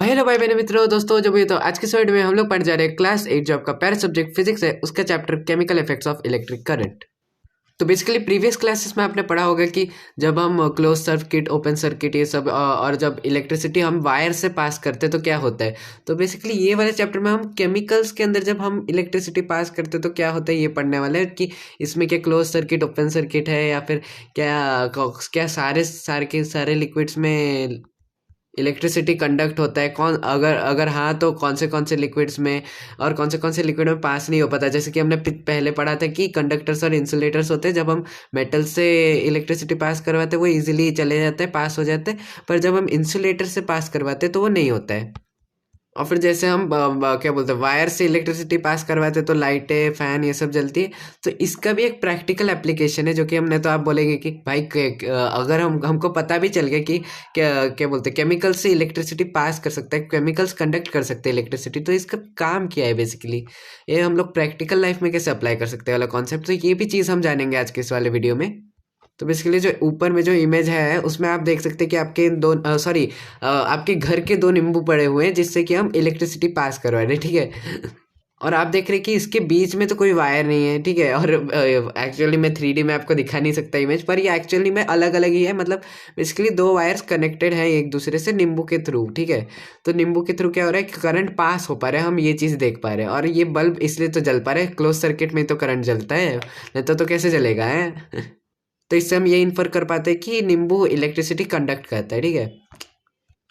Hello भाई मेरे मित्रों दोस्तों जो भी तो आज के वीडियो में हम लोग पढ़ जा रहे हैं क्लास 8 जो आपका पैरा सब्जेक्ट फिजिक्स है उसका chapter chemical effects of electric current. तो बेसिकली प्रीवियस क्लासेस में आपने पढ़ा होगा कि जब हम क्लोज सर्किट ओपन सर्किट ये सब और जब इलेक्ट्रिसिटी हम वायर से पास करते हैं तो क्या होता है। तो बेसिकली ये वाले चैप्टर में हम केमिकल्स के अंदर जब हम इलेक्ट्रिसिटी पास करते हैं तो क्या होता है ये पढ़ने वाले हैं कि इसमें क्या क्लोज सर्किट ओपन सर्किट है या फिर क्या क्या सारे लिक्विड्स में इलेक्ट्रिसिटी कंडक्ट होता है। कौन अगर अगर हाँ तो कौन से लिक्विड्स में और कौन से लिक्विड में पास नहीं हो पाता। जैसे कि हमने पहले पढ़ा था कि कंडक्टर्स और इंसुलेटर्स होते हैं, जब हम मेटल से इलेक्ट्रिसिटी पास करवाते हैं वो इजीली चले जाते हैं, पास हो जाते हैं, पर जब हम इंसुलेटर से पास करवाते हैं तो वो नहीं होता है। और फिर जैसे हम क्या बोलते हैं वायर से इलेक्ट्रिसिटी पास करवाते तो लाइटें फैन ये सब जलती है। तो इसका भी एक प्रैक्टिकल एप्लीकेशन है जो कि हमने तो आप बोलेंगे कि भाई अगर हमको पता भी चल गया कि क्या क्या बोलते हैं केमिकल से इलेक्ट्रिसिटी पास कर सकता है, केमिकल्स कंडक्ट कर सकते हैं इलेक्ट्रिसिटी, तो इसका काम क्या है बेसिकली, ये हम लोग प्रैक्टिकल लाइफ में कैसे अप्लाई कर सकते हैं वाला कॉन्सेप्ट। तो ये भी चीज़ हम जानेंगे आज के इस वाले वीडियो में। तो बेसिकली जो ऊपर में जो इमेज है उसमें आप देख सकते हैं कि आपके आपके घर के दो नींबू पड़े हुए हैं जिससे कि हम इलेक्ट्रिसिटी पास करवा रहे हैं, ठीक है। और आप देख रहे हैं कि इसके बीच में तो कोई वायर नहीं है, ठीक है। और एक्चुअली मैं 3D में आपको दिखा नहीं सकता इमेज, पर ये एक्चुअली में अलग अलग ही है। मतलब बेसिकली दो वायर्स कनेक्टेड हैं एक दूसरे से नींबू के थ्रू, ठीक है। तो नींबू के थ्रू क्या हो रहा है कि करंट पास हो पा रहा है, हम ये चीज़ देख पा रहे हैं। और ये बल्ब इसलिए तो जल पा रहा है, क्लोज सर्किट में तो करंट जलता है, नहीं तो कैसे जलेगा है। तो इससे हम ये इन्फर कर पाते हैं कि नींबू इलेक्ट्रिसिटी कंडक्ट करता है, ठीक है।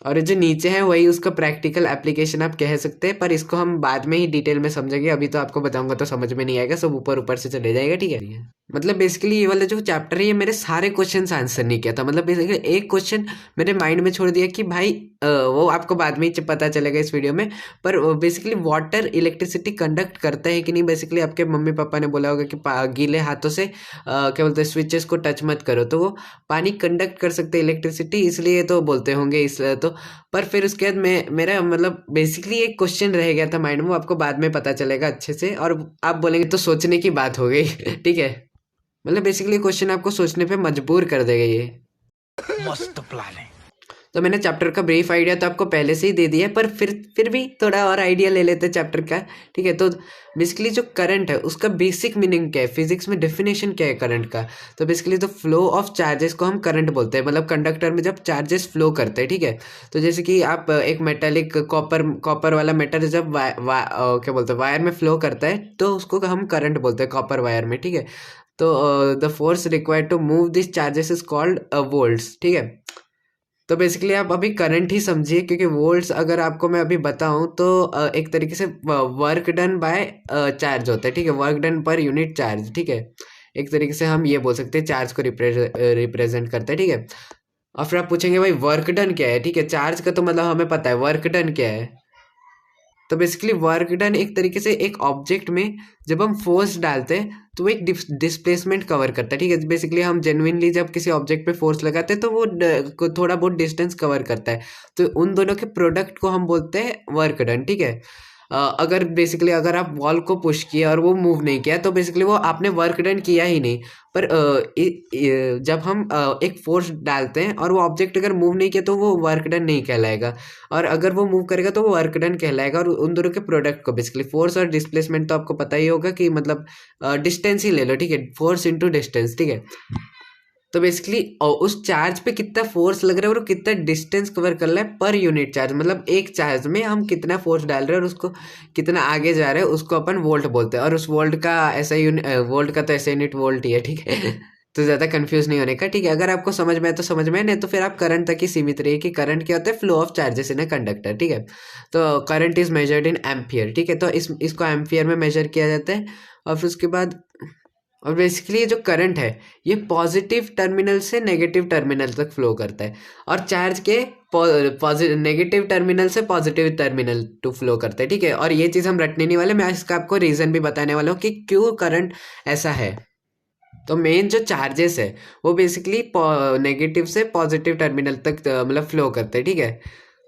और जो नीचे है वही उसका प्रैक्टिकल एप्लीकेशन आप कह सकते हैं, पर इसको हम बाद में ही डिटेल में समझेंगे, अभी तो आपको बताऊंगा तो समझ में नहीं आएगा, सब ऊपर ऊपर से चले जाएगा, ठीक है। मतलब बेसिकली ये वाला जो चैप्टर है ये मेरे सारे क्वेश्चंस आंसर नहीं किया था। मतलब बेसिकली एक क्वेश्चन मेरे माइंड में छोड़ दिया कि भाई वो आपको बाद में ही पता चलेगा इस वीडियो में, पर बेसिकली वाटर इलेक्ट्रिसिटी कंडक्ट करता है कि नहीं। बेसिकली आपके मम्मी पापा ने बोला होगा कि गीले हाथों से क्या बोलते हैं स्विचेस को टच मत करो, तो वो पानी कंडक्ट कर सकते हैं इलेक्ट्रिसिटी, इसलिए तो बोलते होंगे इस तो। पर फिर उसके बाद मेरा मतलब बेसिकली एक क्वेश्चन रह गया था माइंड में, वो आपको बाद में पता चलेगा अच्छे से और आप बोलेंगे तो सोचने की बात हो गई। ठीक है, मतलब बेसिकली क्वेश्चन आपको सोचने पे मजबूर कर देगा ये। मस्त प्लान है। तो मैंने चैप्टर का ब्रीफ आइडिया तो आपको पहले से ही दे दिया है, पर फिर भी थोड़ा और आइडिया ले लेते हैं चैप्टर का, ठीक है। तो बेसिकली जो करंट है उसका बेसिक मीनिंग क्या है, फिजिक्स में डेफिनेशन क्या है करंट का। तो बेसिकली तो फ्लो ऑफ चार्जेस को हम करंट बोलते हैं, मतलब कंडक्टर में जब चार्जेस फ्लो करते हैं, ठीक है। तो जैसे कि आप एक मेटालिक कॉपर वाला मेटल जब क्या बोलते हैं वायर में फ्लो करता है तो उसको हम करंट बोलते हैं कॉपर वायर में, ठीक है। तो the force required to move this charges is called volts, ठीक है। तो बेसिकली आप अभी करंट ही समझिए, क्योंकि वोल्ट्स अगर आपको मैं अभी बताऊं तो एक तरीके से वर्क डन बाय चार्ज होता है, ठीक है, work done per unit charge, ठीक है। एक तरीके से हम ये बोल सकते हैं चार्ज को रिप्रेजेंट करता है, ठीक है। और फिर आप पूछेंगे भाई वर्क डन क्या है, ठीक है, चार्ज का तो मतलब हमें पता है, वर्क डन क्या है। तो बेसिकली वर्क डन एक तरीके से एक ऑब्जेक्ट में जब हम फोर्स डालते हैं तो वो एक डिस्प्लेसमेंट कवर करता है, ठीक है। बेसिकली हम जेन्युइनली जब किसी ऑब्जेक्ट पे फोर्स लगाते हैं तो वो थोड़ा बहुत डिस्टेंस कवर करता है, तो उन दोनों के प्रोडक्ट को हम बोलते हैं वर्क डन, ठीक है। अगर बेसिकली अगर आप वॉल को पुश किया और वो मूव नहीं किया तो बेसिकली वो आपने वर्क डन किया ही नहीं। पर जब हम एक फोर्स डालते हैं और वो ऑब्जेक्ट अगर मूव नहीं किया तो वो वर्क डन नहीं कहलाएगा, और अगर वो मूव करेगा तो वो वर्क डन कहलाएगा। और उन दोनों के प्रोडक्ट को बेसिकली फोर्स और डिस्प्लेसमेंट तो आपको पता ही होगा कि मतलब डिस्टेंस ही ले लो, ठीक है, फोर्स इंटू डिस्टेंस, ठीक है। तो बेसिकली उस चार्ज पे कितना फोर्स लग रहा है और कितना डिस्टेंस कवर कर रहा है पर यूनिट चार्ज, मतलब एक चार्ज में हम कितना फोर्स डाल रहे हैं और उसको कितना आगे जा रहे हैं उसको अपन वोल्ट बोलते हैं। और उस वोल्ट का वोल्ट का तो ऐसा यूनिट वोल्ट ही है, ठीक है। तो ज़्यादा कंफ्यूज नहीं होने का, ठीक है। अगर आपको समझ में आए तो समझ में, नहीं तो फिर आप करंट तक ही सीमित रहिए कि करंट क्या होता है, flow of charges in a conductor, ठीक है। तो current is measured in ampere, ठीक है। तो इसको एम्पियर में मेजर किया जाता है। और फिर उसके बाद और बेसिकली ये जो करंट है ये पॉजिटिव टर्मिनल से नेगेटिव टर्मिनल तक फ्लो करता है, और चार्ज के नेगेटिव टर्मिनल से पॉजिटिव टर्मिनल टू फ्लो करता है, ठीक है। और ये चीज़ हम रटने नहीं वाले, मैं इसका आपको रीज़न भी बताने वाला हूँ कि क्यों करंट ऐसा है। तो मेन जो चार्जेस है वो बेसिकली नेगेटिव से पॉजिटिव टर्मिनल तक मतलब फ्लो करते हैं, ठीक है।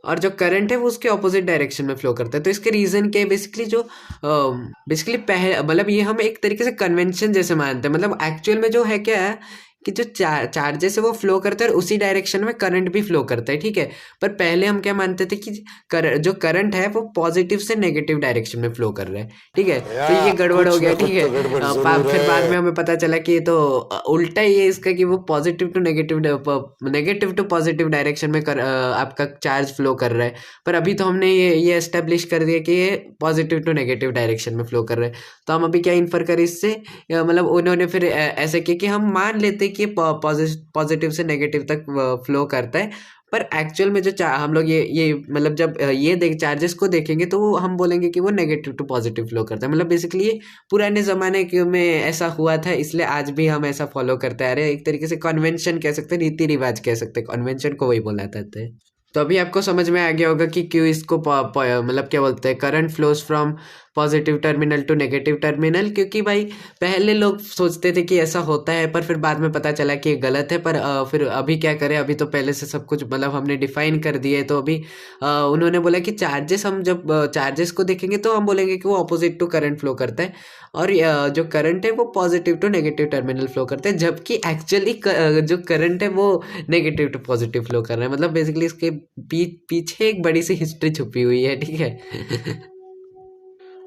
और जो करंट है वो उसके ऑपोजिट डायरेक्शन में फ्लो करता है। तो इसके रीजन क्या है, बेसिकली जो बेसिकली मतलब ये हम एक तरीके से कन्वेंशन जैसे मानते हैं, मतलब एक्चुअल में जो है क्या है कि जो चार्जेस है वो फ्लो करता है और उसी डायरेक्शन में करंट भी फ्लो करता है, ठीक है। पर पहले हम क्या मानते थे कि जो करंट है वो पॉजिटिव से नेगेटिव डायरेक्शन में फ्लो कर रहा है, ठीक है। तो ये गड़बड़ हो कुछ गया, ना ठीक कुछ है। तो गड़बड़ जरूर फिर बाद में है। हमें पता चला कि ये तो उल्टा ही है इसका, कि वो पॉजिटिव टू पॉजिटिव डायरेक्शन में आपका चार्ज फ्लो कर रहा है। पर अभी तो हमने ये एस्टेब्लिश कर दिया कि ये पॉजिटिव टू नेगेटिव डायरेक्शन में फ्लो कर रहा है। तो हम अभी क्या इन्फर करें इससे, मतलब उन्होंने फिर ऐसे किया कि हम मान लेते हैं कि पॉजिटिव से नेगेटिव तक फ्लो करता है। पर एक्चुअल में जो हम लोग ये मतलब जब ये चार्जेस को देखेंगे तो हम बोलेंगे कि वो नेगेटिव टू पॉजिटिव फ्लो करता है। मतलब बेसिकली ये पुराने ज़माने में ऐसा हुआ था, इसलिए आज भी हम ऐसा फॉलो करते आ रहे हैं। एक तरीके से कन्वेंशन कह सकते हैं, रीति रिवाज कह सकते हैं, कन्वेंशन को वही बोला जाता है। तो अभी आपको समझ में आ गया होगा कि क्यों इसको मतलब क्या बोलते हैं, current flows from positive terminal to negative terminal. क्योंकि भाई पहले लोग सोचते थे कि ऐसा होता है, पर फिर बाद में पता चला कि ये गलत है। पर फिर अभी क्या करें, अभी तो पहले से सब कुछ मतलब हमने डिफाइन कर दिए। तो अभी उन्होंने बोला कि चार्जेस, हम जब चार्जेस को देखेंगे तो हम बोलेंगे कि वो अपोजिट टू करंट फ्लो करता है, और जो करंट है वो positive to negative terminal flow करता है। जबकि एक्चुअली जो करंट है वो नेगेटिव टू पॉजिटिव फ्लो कर रहा है। मतलब बेसिकली इसके पीछे एक बड़ी सी हिस्ट्री छुपी हुई है, ठीक है।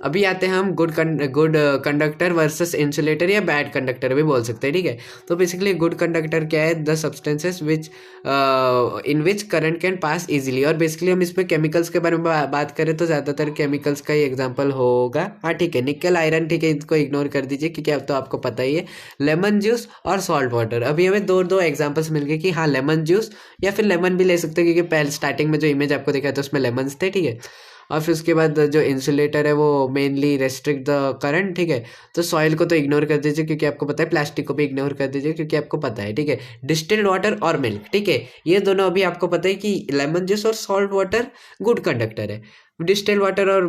अभी आते हैं हम गुड कंडक्टर वर्सेस इंसुलेटर, या बैड कंडक्टर भी बोल सकते हैं, ठीक है। तो बेसिकली गुड कंडक्टर क्या है, the substances which in which current can pass easily. और बेसिकली हम इसमें केमिकल्स के बारे में बात करें तो ज़्यादातर केमिकल्स का ही एग्जांपल होगा। हाँ ठीक है, निकल आयरन, ठीक है, इसको इग्नोर कर दीजिए क्योंकि अब तो आपको पता ही है। लेमन जूस और सॉल्ट वाटर, अभी हमें दो एग्जाम्पल्स मिल गए कि हाँ लेमन जूस, या फिर लेमन भी ले सकते हैं क्योंकि पहले स्टार्टिंग में जो इमेज आपको दिखा था उसमें लेमन्स थे, ठीक है। और फिर उसके बाद जो इंसुलेटर है वो मेनली रेस्ट्रिक्ट द करंट, ठीक है। तो सॉइल को तो इग्नोर कर दीजिए क्योंकि आपको पता है, प्लास्टिक को भी इग्नोर कर दीजिए क्योंकि आपको पता है, ठीक है। डिस्टिल्ड वाटर और मिल्क, ठीक है, ये दोनों अभी आपको पता है कि लेमन जूस और सॉल्ट वाटर गुड कंडक्टर है। डिस्टिल्ड वाटर और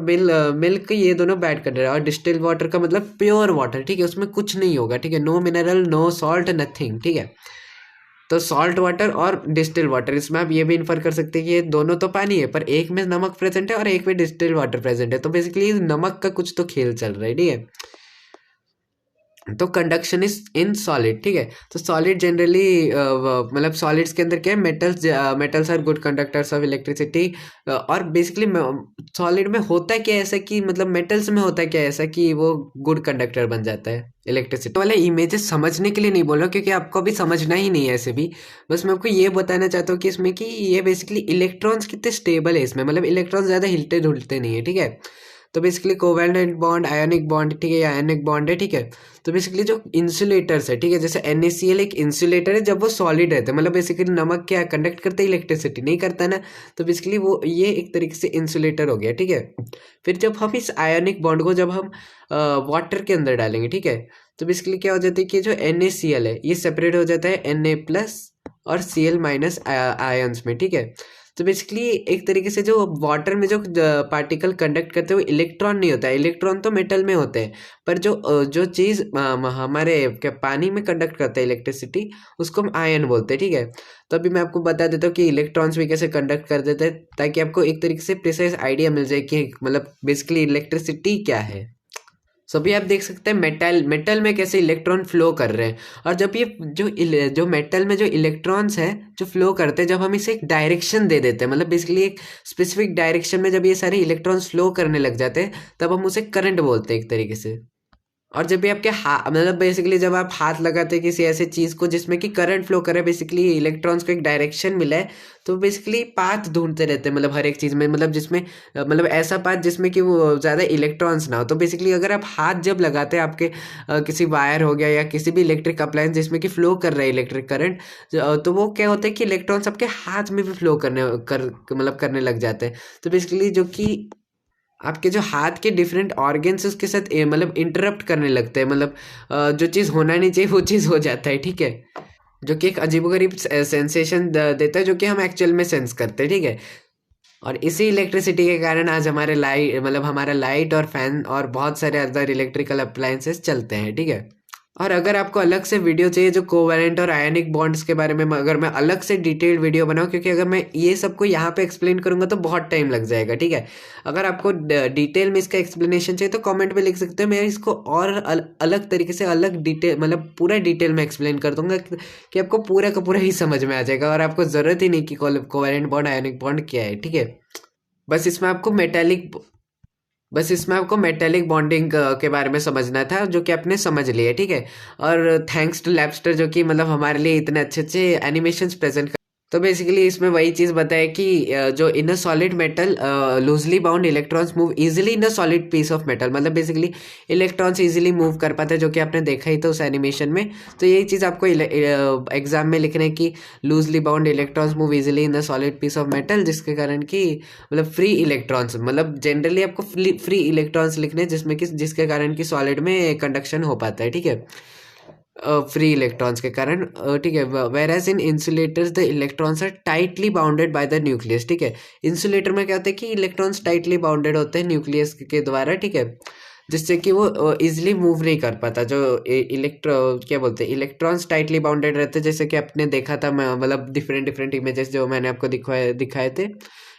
मिल्क ये दोनों बैड कंडक्टर है। और डिस्टिल्ड वाटर का मतलब प्योर वाटर, ठीक है, उसमें कुछ नहीं होगा, ठीक है, no mineral, no salt, nothing, ठीक है। तो सॉल्ट वाटर और डिस्टिल वाटर, इसमें आप ये भी इन्फर कर सकते हैं कि ये दोनों तो पानी है, पर एक में नमक प्रेजेंट है और एक में डिस्टिल वाटर प्रेजेंट है। तो बेसिकली नमक का कुछ तो खेल चल रहा है, ठीक है। तो कंडक्शन इज इन सॉलिड, ठीक है। तो सॉलिड जनरली मतलब सॉलिड्स के अंदर क्या है, metals are good conductors of electricity. और बेसिकली सॉलिड में होता है क्या ऐसा कि, मतलब मेटल्स में होता है क्या ऐसा कि वो गुड कंडक्टर बन जाता है इलेक्ट्रिसिटी वाले। इमेजेस समझने के लिए नहीं बोल रहा हूँ क्योंकि आपको अभी समझना ही नहीं है ऐसे भी, बस मैं आपको ये बताना चाहता हूँ कि इसमें कि ये बेसिकली इलेक्ट्रॉन्स कितने स्टेबल है इसमें, मतलब इलेक्ट्रॉन्स ज़्यादा हिलते डुलते नहीं है, ठीक है। तो basically covalent bond, ionic bond, ठीक है, या आयोनिक बॉन्ड है, ठीक है। तो बेसिकली जो इंसुलेटर्स है, ठीक है, जैसे NaCl एक इंसुलेटर है जब वो सॉलिड रहता है, मतलब बेसिकली नमक क्या कंडक्ट करता है, इलेक्ट्रिसिटी नहीं करता ना। तो बेसिकली वो ये एक तरीके से इंसुलेटर हो गया, ठीक है। फिर जब हम इस आयोनिक बॉन्ड को जब हम वाटर के अंदर डालेंगे, ठीक है, तो बेसिकली क्या हो जाता है कि जो NaCl है ये सेपरेट हो जाता है Na+ और Cl- आयंस में, ठीक है। तो बेसिकली एक तरीके से जो वाटर में जो पार्टिकल कंडक्ट करते हैं वो इलेक्ट्रॉन नहीं होता है, इलेक्ट्रॉन तो मेटल में होते हैं, पर जो चीज़ हमारे क्या पानी में कंडक्ट करता है इलेक्ट्रिसिटी, उसको हम आयन बोलते हैं, ठीक है। तो अभी मैं आपको बता देता हूँ कि इलेक्ट्रॉन्स भी कैसे कंडक्ट कर देते हैं, ताकि आपको एक तरीके से प्रिसाइज आइडिया मिल जाए कि मतलब बेसिकली इलेक्ट्रिसिटी क्या है। सो अभी आप देख सकते हैं मेटल में कैसे इलेक्ट्रॉन फ्लो कर रहे हैं। और जब ये जो मेटल में जो इलेक्ट्रॉन्स हैं जो फ्लो करते हैं, जब हम इसे एक डायरेक्शन दे देते हैं, मतलब बेसिकली एक स्पेसिफिक डायरेक्शन में जब ये सारे इलेक्ट्रॉन्स फ्लो करने लग जाते हैं, तब हम उसे करंट बोलते हैं एक तरीके से। और जब भी आपके मतलब बेसिकली जब आप हाथ लगाते हैं किसी ऐसे चीज़ को जिसमें कि करंट फ्लो करे, बेसिकली इलेक्ट्रॉन्स को एक डायरेक्शन मिला है, तो बेसिकली पाथ ढूंढते रहते हैं, मतलब हर एक चीज़ में, मतलब जिसमें मतलब ऐसा पाथ जिसमें कि वो ज़्यादा इलेक्ट्रॉन्स ना हो। तो बेसिकली अगर आप हाथ जब लगाते हैं आपके किसी वायर हो गया या किसी भी इलेक्ट्रिक अप्लायंस जिसमें कि फ्लो कर रहा है इलेक्ट्रिक करंट, तो वो क्या होता है कि इलेक्ट्रॉन्स आपके हाथ में भी फ्लो करने लग जाते हैं। तो बेसिकली जो कि आपके जो हाथ के डिफरेंट ऑर्गन्स उसके साथ मतलब इंटरप्ट करने लगते हैं, मतलब जो चीज़ होना नहीं चाहिए वो चीज़ हो जाता है, ठीक है, जो कि एक अजीबोगरीब सेंसेशन देता है, जो कि हम एक्चुअल में सेंस करते हैं, ठीक है। और इसी इलेक्ट्रिसिटी के कारण आज हमारे लाइट, मतलब हमारा लाइट और फैन और बहुत सारे अदर इलेक्ट्रिकल अप्लायंसेस चलते हैं, ठीक है। और अगर आपको अलग से वीडियो चाहिए जो कोवैलेंट और आयनिक बॉन्ड्स के बारे में, अगर मैं अलग से डिटेल्ड वीडियो बनाऊं, क्योंकि अगर मैं ये सबको यहाँ पे एक्सप्लेन करूंगा तो बहुत टाइम लग जाएगा, ठीक है। अगर आपको डिटेल में इसका एक्सप्लेनेशन चाहिए तो कमेंट में लिख सकते हो, मैं इसको और अलग तरीके से अलग डिटेल मतलब पूरा डिटेल में एक्सप्लेन कर दूंगा कि आपको पूरा का पूरा ही समझ में आ जाएगा और आपको ज़रूरत ही नहीं कि कोवैलेंट बॉन्ड आयनिक बॉन्ड क्या है, ठीक है। बस इसमें आपको मेटेलिक बस इसमें आपको मेटेलिक बॉन्डिंग के बारे में समझना था, जो कि आपने समझ लिया, ठीक है। और थैंक्स टू लैबस्टर जो कि मतलब हमारे लिए इतने अच्छे अच्छे एनिमेशंस प्रेजेंट कर। तो बेसिकली इसमें वही चीज़ बताया कि जो in a solid metal loosely bound electrons move easily in a solid piece of metal, मतलब बेसिकली इलेक्ट्रॉन्स इजीली मूव कर पाते हैं, जो कि आपने देखा ही था उस एनिमेशन में। तो यही चीज़ आपको एग्जाम में लिखना है कि loosely bound electrons move easily in a solid piece of metal, जिसके कारण कि मतलब फ्री इलेक्ट्रॉन्स, मतलब जनरली आपको फ्री इलेक्ट्रॉन्स लिखने हैं जिसमें कि जिसके कारण कि सॉलिड में कंडक्शन हो पाता है, ठीक है, फ्री इलेक्ट्रॉन्स के कारण, ठीक है। Whereas in insulators the electrons are tightly bounded by the nucleus, ठीक है। इंसुलेटर में क्या होता है कि इलेक्ट्रॉन्स टाइटली बाउंडेड होते हैं न्यूक्लियस के द्वारा, ठीक है, जिससे कि वो इजिली मूव नहीं कर पाता। जो इलेक्ट्रो क्या बोलते हैं, इलेक्ट्रॉन्स टाइटली बाउंडेड रहते हैं, जैसे कि आपने देखा था, मतलब डिफरेंट डिफरेंट इमेजेस जो मैंने आपको दिखाए थे,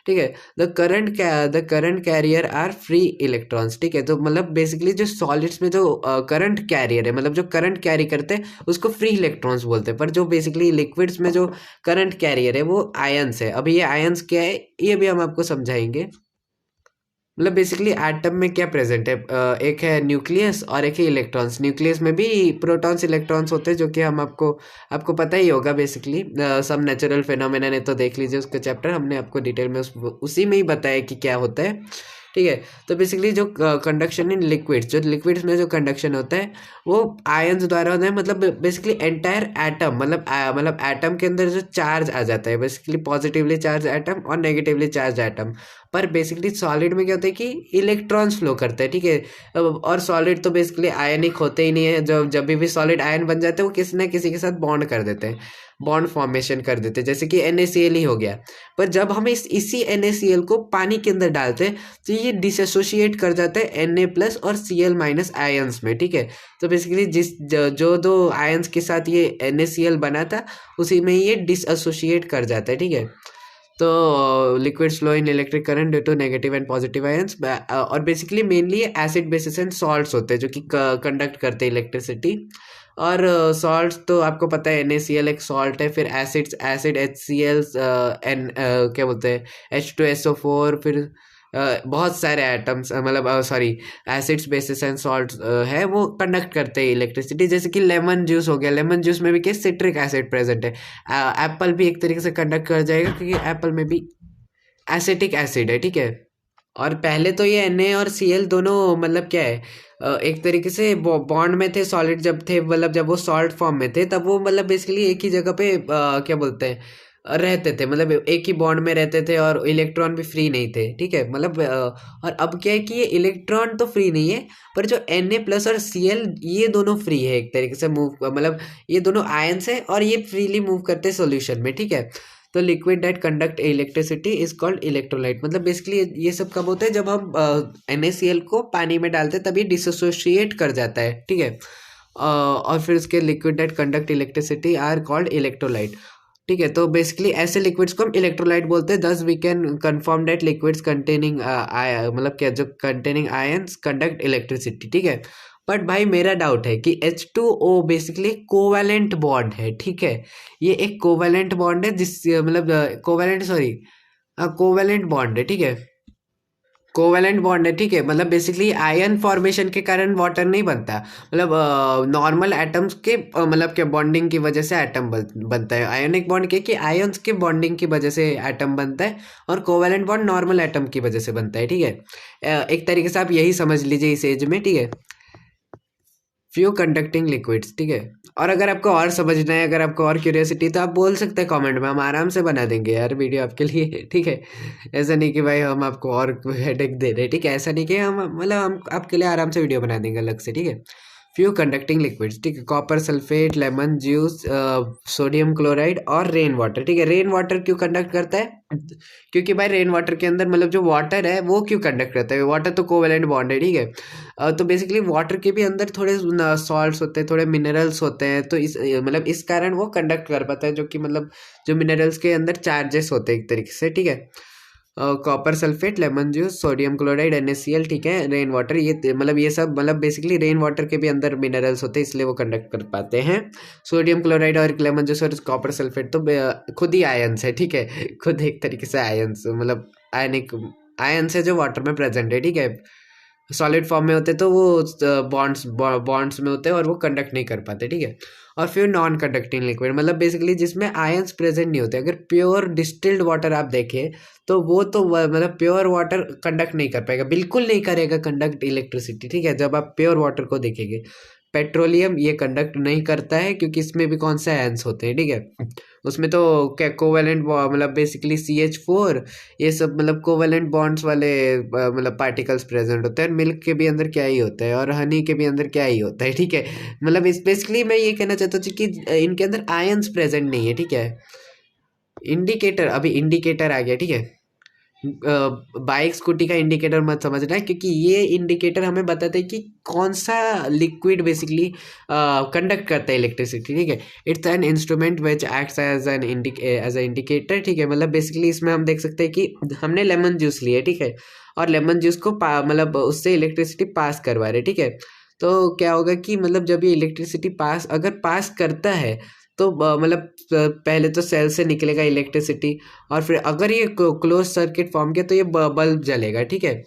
ठीक है। The current carrier are free electrons, ठीक है। तो मतलब बेसिकली जो सॉलिड्स में जो करंट कैरियर है, मतलब जो करंट कैरी करते हैं उसको फ्री इलेक्ट्रॉन्स बोलते हैं, पर जो बेसिकली लिक्विड्स में जो करंट कैरियर है वो आयंस है। अभी ये आयंस क्या है ये भी हम आपको समझाएंगे। मतलब बेसिकली एटम में क्या प्रेजेंट है, एक है न्यूक्लियस और एक है इलेक्ट्रॉन्स। न्यूक्लियस में भी प्रोटॉन्स इलेक्ट्रॉन्स होते हैं, जो कि हम आपको पता ही होगा। बेसिकली सब नेचुरल फिनोमेना ने तो देख लीजिए उसका चैप्टर, हमने आपको डिटेल में उसी में ही बताया कि क्या होता है, ठीक है। तो बेसिकली जो कंडक्शन इन लिक्विड्स, जो लिक्विड्स में जो कंडक्शन होता है वो आयंस द्वारा होता है। मतलब बेसिकली एंटायर एटम, मतलब एटम के अंदर जो चार्ज आ जाता है, बेसिकली पॉजिटिवली चार्ज एटम और नेगेटिवली चार्ज एटम। पर बेसिकली सॉलिड में क्या होता है कि इलेक्ट्रॉन्स फ्लो करते हैं, ठीक है। और सॉलिड तो बेसिकली आयनिक होते ही नहीं है, जब भी सॉलिड आयन बन जाते हैं वो किसी ना किसी के साथ बॉन्ड कर देते हैं, बॉन्ड फॉर्मेशन कर देते हैं, जैसे कि NaCl ही हो गया। पर जब हम इसी NaCl को पानी के अंदर डालते हैं तो ये डिसोसिएट कर जाता है Na+ और Cl- आयंस में, ठीक है। तो बेसिकली जो दो आयंस के साथ ये NaCl बना था उसी में ये डिसोसिएट कर जाता है, ठीक है। तो liquids flow in electric current due to negative and positive ions. और basically mainly acid bases and salts होते हैं जो कि कंडक्ट करते हैं इलेक्ट्रिसिटी। और सॉल्ट्स तो आपको पता है NaCl एक सॉल्ट है, फिर एसिड HCl, एन क्या बोलते हैं H2SO4, फिर बहुत सारे एटम्स, मतलब sorry acids bases and salts है, वो कंडक्ट करते हैं इलेक्ट्रिसिटी। जैसे कि लेमन जूस हो गया, लेमन जूस में भी क्या सिट्रिक एसिड प्रेजेंट है। एप्पल भी एक तरीके से कंडक्ट कर जाएगा क्योंकि एप्पल में भी एसिटिक एसिड है, ठीक है। और पहले तो ये Na और Cl दोनों मतलब क्या है, एक तरीके से बॉन्ड में थे सॉलिड जब थे, मतलब जब वो सॉल्ट फॉर्म में थे तब वो मतलब बेसिकली एक ही जगह पे क्या बोलते हैं रहते थे, मतलब एक ही बॉन्ड में रहते थे और इलेक्ट्रॉन भी फ्री नहीं थे, ठीक है। मतलब और अब क्या है कि ये इलेक्ट्रॉन तो फ्री नहीं है, पर जो Na+ और Cl ये दोनों फ्री है एक तरीके से मूव, मतलब ये दोनों आयंस है और ये फ्रीली मूव करते हैं सॉल्यूशन में, ठीक है। तो liquid that conduct electricity is called electrolyte. मतलब बेसिकली ये सब कब होता है, जब हम NaCl को पानी में डालते हैं तब ये डिसोसिएट कर जाता है, ठीक है। और फिर उसके liquid that conduct electricity are called electrolyte, ठीक है। तो बेसिकली ऐसे लिक्विड्स को हम इलेक्ट्रोलाइट बोलते हैं। Thus we can confirm that liquids containing मतलब क्या, जो कंटेनिंग आयंस कंडक्ट इलेक्ट्रिसिटी, ठीक है। बट भाई मेरा डाउट है कि H2O बेसिकली कोवैलेंट बॉन्ड है, ठीक है। ये एक कोवैलेंट बॉन्ड है जिस मतलब कोवैलेंट बॉन्ड है, ठीक है। कोवैलेंट बॉन्ड है, ठीक है। मतलब बेसिकली आयन फॉर्मेशन के कारण वाटर नहीं बनता, मतलब नॉर्मल एटम्स के मतलब क्या बॉन्डिंग की वजह से एटम बनता है। आयोनिक बॉन्ड के कि आयंस के बॉन्डिंग की वजह से एटम बनता है, और कोवैलेंट बॉन्ड नॉर्मल एटम की वजह से बनता है, ठीक है। एक तरीके से आप यही समझ लीजिए इस एज में, ठीक है। फ्यू कंडक्टिंग लिक्विड्स, ठीक है। और अगर आपको और समझना है, अगर आपको और क्यूरियोसिटी, तो आप बोल सकते हैं कमेंट में, हम आराम से बना देंगे यार वीडियो आपके लिए, ठीक है। ऐसा नहीं कि भाई हम आपको और हेडेक दे रहे हैं, ठीक है, ऐसा नहीं कि हम मतलब हम आपके लिए आराम से वीडियो बना देंगे अलग से, ठीक है। फ्यू कंडक्टिंग लिक्विड्स, ठीक है, copper sulphate, lemon juice, sodium chloride और रेन वाटर, ठीक है। रेन वाटर क्यों कंडक्ट करता है? क्योंकि भाई रेन वाटर के अंदर मतलब जो वाटर है वो क्यों कंडक्ट करता है? वाटर तो कोवेलेंट बॉन्ड है, ठीक है। तो बेसिकली वाटर के भी अंदर थोड़े सॉल्ट्स होते हैं, थोड़े मिनरल्स होते हैं, तो इस मतलब इस कारण वो कंडक्ट कर पाता है, जो कि मतलब जो मिनरल्स के अंदर चार्जेस होते हैं एक तरीके से, ठीक है। Copper sulphate, lemon juice, sodium chloride, NaCl, ठीक है, रेन वाटर, ये मतलब ये सब मतलब बेसिकली रेन वाटर के भी अंदर मिनरल्स होते हैं, इसलिए वो कंडक्ट कर पाते हैं। सोडियम क्लोराइड और लेमन जूस और कॉपर सल्फेट तो खुद ही आयंस है, ठीक है, खुद एक तरीके से आयंस मतलब आयनिक आयंस है जो वाटर में प्रेजेंट है, ठीक है। सॉलिड फॉर्म में होते तो वो बॉन्ड्स में होते हैं और वो कंडक्ट नहीं कर पाते, ठीक है। और फिर नॉन कंडक्टिंग लिक्विड मतलब बेसिकली जिसमें आयंस प्रेजेंट नहीं होते। अगर प्योर डिस्टिल्ड वाटर आप देखें तो वो तो मतलब प्योर वाटर कंडक्ट नहीं कर पाएगा, बिल्कुल नहीं करेगा कंडक्ट इलेक्ट्रिसिटी, ठीक है। जब आप प्योर वाटर को देखेंगे, पेट्रोलियम ये कंडक्ट नहीं करता है क्योंकि इसमें भी कौन से आयंस होते हैं, ठीक है। उसमें तो क्या कोवेलेंट मतलब बेसिकली CH4 ये सब मतलब कोवेलेंट बॉन्ड्स वाले मतलब पार्टिकल्स प्रेजेंट होते हैं। और मिल्क के भी अंदर क्या ही होता है और हनी के भी अंदर क्या ही होता है, ठीक है। मतलब इस बेसिकली मैं ये कहना चाहता हूँ कि इनके अंदर आयंस प्रेजेंट नहीं है, ठीक है। इंडिकेटर, अभी इंडिकेटर आ गया, ठीक है। बाइक स्कूटी का इंडिकेटर मत समझना है, क्योंकि ये इंडिकेटर हमें बताता है कि कौन सा लिक्विड बेसिकली कंडक्ट करता है इलेक्ट्रिसिटी, ठीक है। It's an instrument which acts as an indicator, ठीक है। मतलब बेसिकली इसमें हम देख सकते हैं कि हमने लेमन जूस लिया, ठीक है, और लेमन जूस को मतलब उससे इलेक्ट्रिसिटी पास करवा रहे, ठीक है। तो क्या होगा कि मतलब जब ये इलेक्ट्रिसिटी अगर पास करता है तो मतलब पहले तो सेल से निकलेगा इलेक्ट्रिसिटी, और फिर अगर ये क्लोज सर्किट फॉर्म किया तो ये बल्ब जलेगा, ठीक है।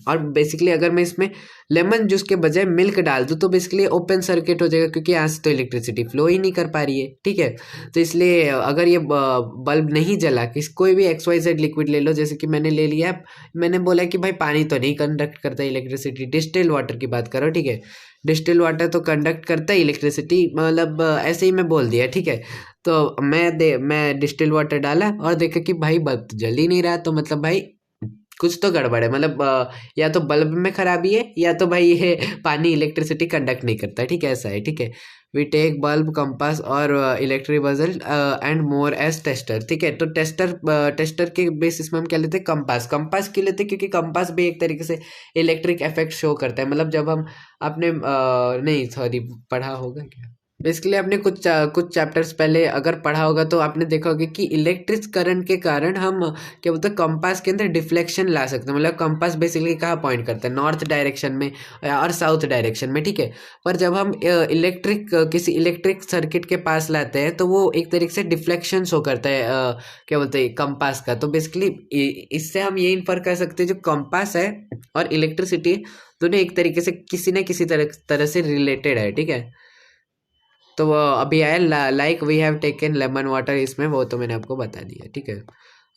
और बेसिकली अगर मैं इसमें लेमन जूस के बजाय मिल्क डाल दूँ तो बेसिकली ओपन सर्किट हो जाएगा, क्योंकि यहाँ से तो इलेक्ट्रिसिटी फ्लो ही नहीं कर पा रही है, ठीक है। तो इसलिए अगर ये बल्ब नहीं जला, कोई भी XYZ लिक्विड ले लो, जैसे कि मैंने ले लिया, मैंने बोला कि भाई पानी तो नहीं कंडक्ट करता इलेक्ट्रिसिटी, डिस्टिल्ड वाटर की बात करो, ठीक है। डिस्टिल्ड वाटर तो कंडक्ट करता है इलेक्ट्रिसिटी, मतलब ऐसे ही मैं बोल दिया, ठीक है। तो मैं डिस्टिल्ड वाटर डाला और देखा कि भाई बल्ब तो जल ही नहीं रहा, तो मतलब भाई कुछ तो गड़बड़ है, मतलब या तो बल्ब में खराबी है या तो भाई ये पानी इलेक्ट्रिसिटी कंडक्ट नहीं करता, ठीक है, ऐसा है, ठीक है। वी टेक बल्ब, कंपास और इलेक्ट्रिक बजल एंड मोर एज टेस्टर, ठीक है। तो टेस्टर के बेसिस में हम क्या लेते हैं? कंपास क्यों लेते हैं? क्योंकि कंपास भी एक तरीके से इलेक्ट्रिक इफेक्ट शो करता है। मतलब जब हम आपने नहीं सॉरी पढ़ा होगा क्या, बेसिकली आपने कुछ चैप्टर्स पहले अगर पढ़ा होगा तो आपने देखा होगा कि इलेक्ट्रिक करंट के कारण हम क्या बोलते हैं, कंपास के अंदर डिफ्लेक्शन ला सकते हैं। मतलब कंपास बेसिकली कहाँ पॉइंट करता है? नॉर्थ डायरेक्शन में और साउथ डायरेक्शन में, ठीक है। पर जब हम किसी इलेक्ट्रिक सर्किट के पास लाते हैं तो वो एक तरीके से डिफ्लेक्शन शो करता है क्या बोलते हैं, कंपास का। तो बेसिकली इससे हम ये इन्फर कर सकते हैं जो कंपास है और इलेक्ट्रिसिटी दोनों एक तरीके से किसी न किसी तरह से रिलेटेड है, ठीक है। तो वो अभी आया like we have taken lemon water, इसमें वो तो मैंने आपको बता दिया, ठीक है।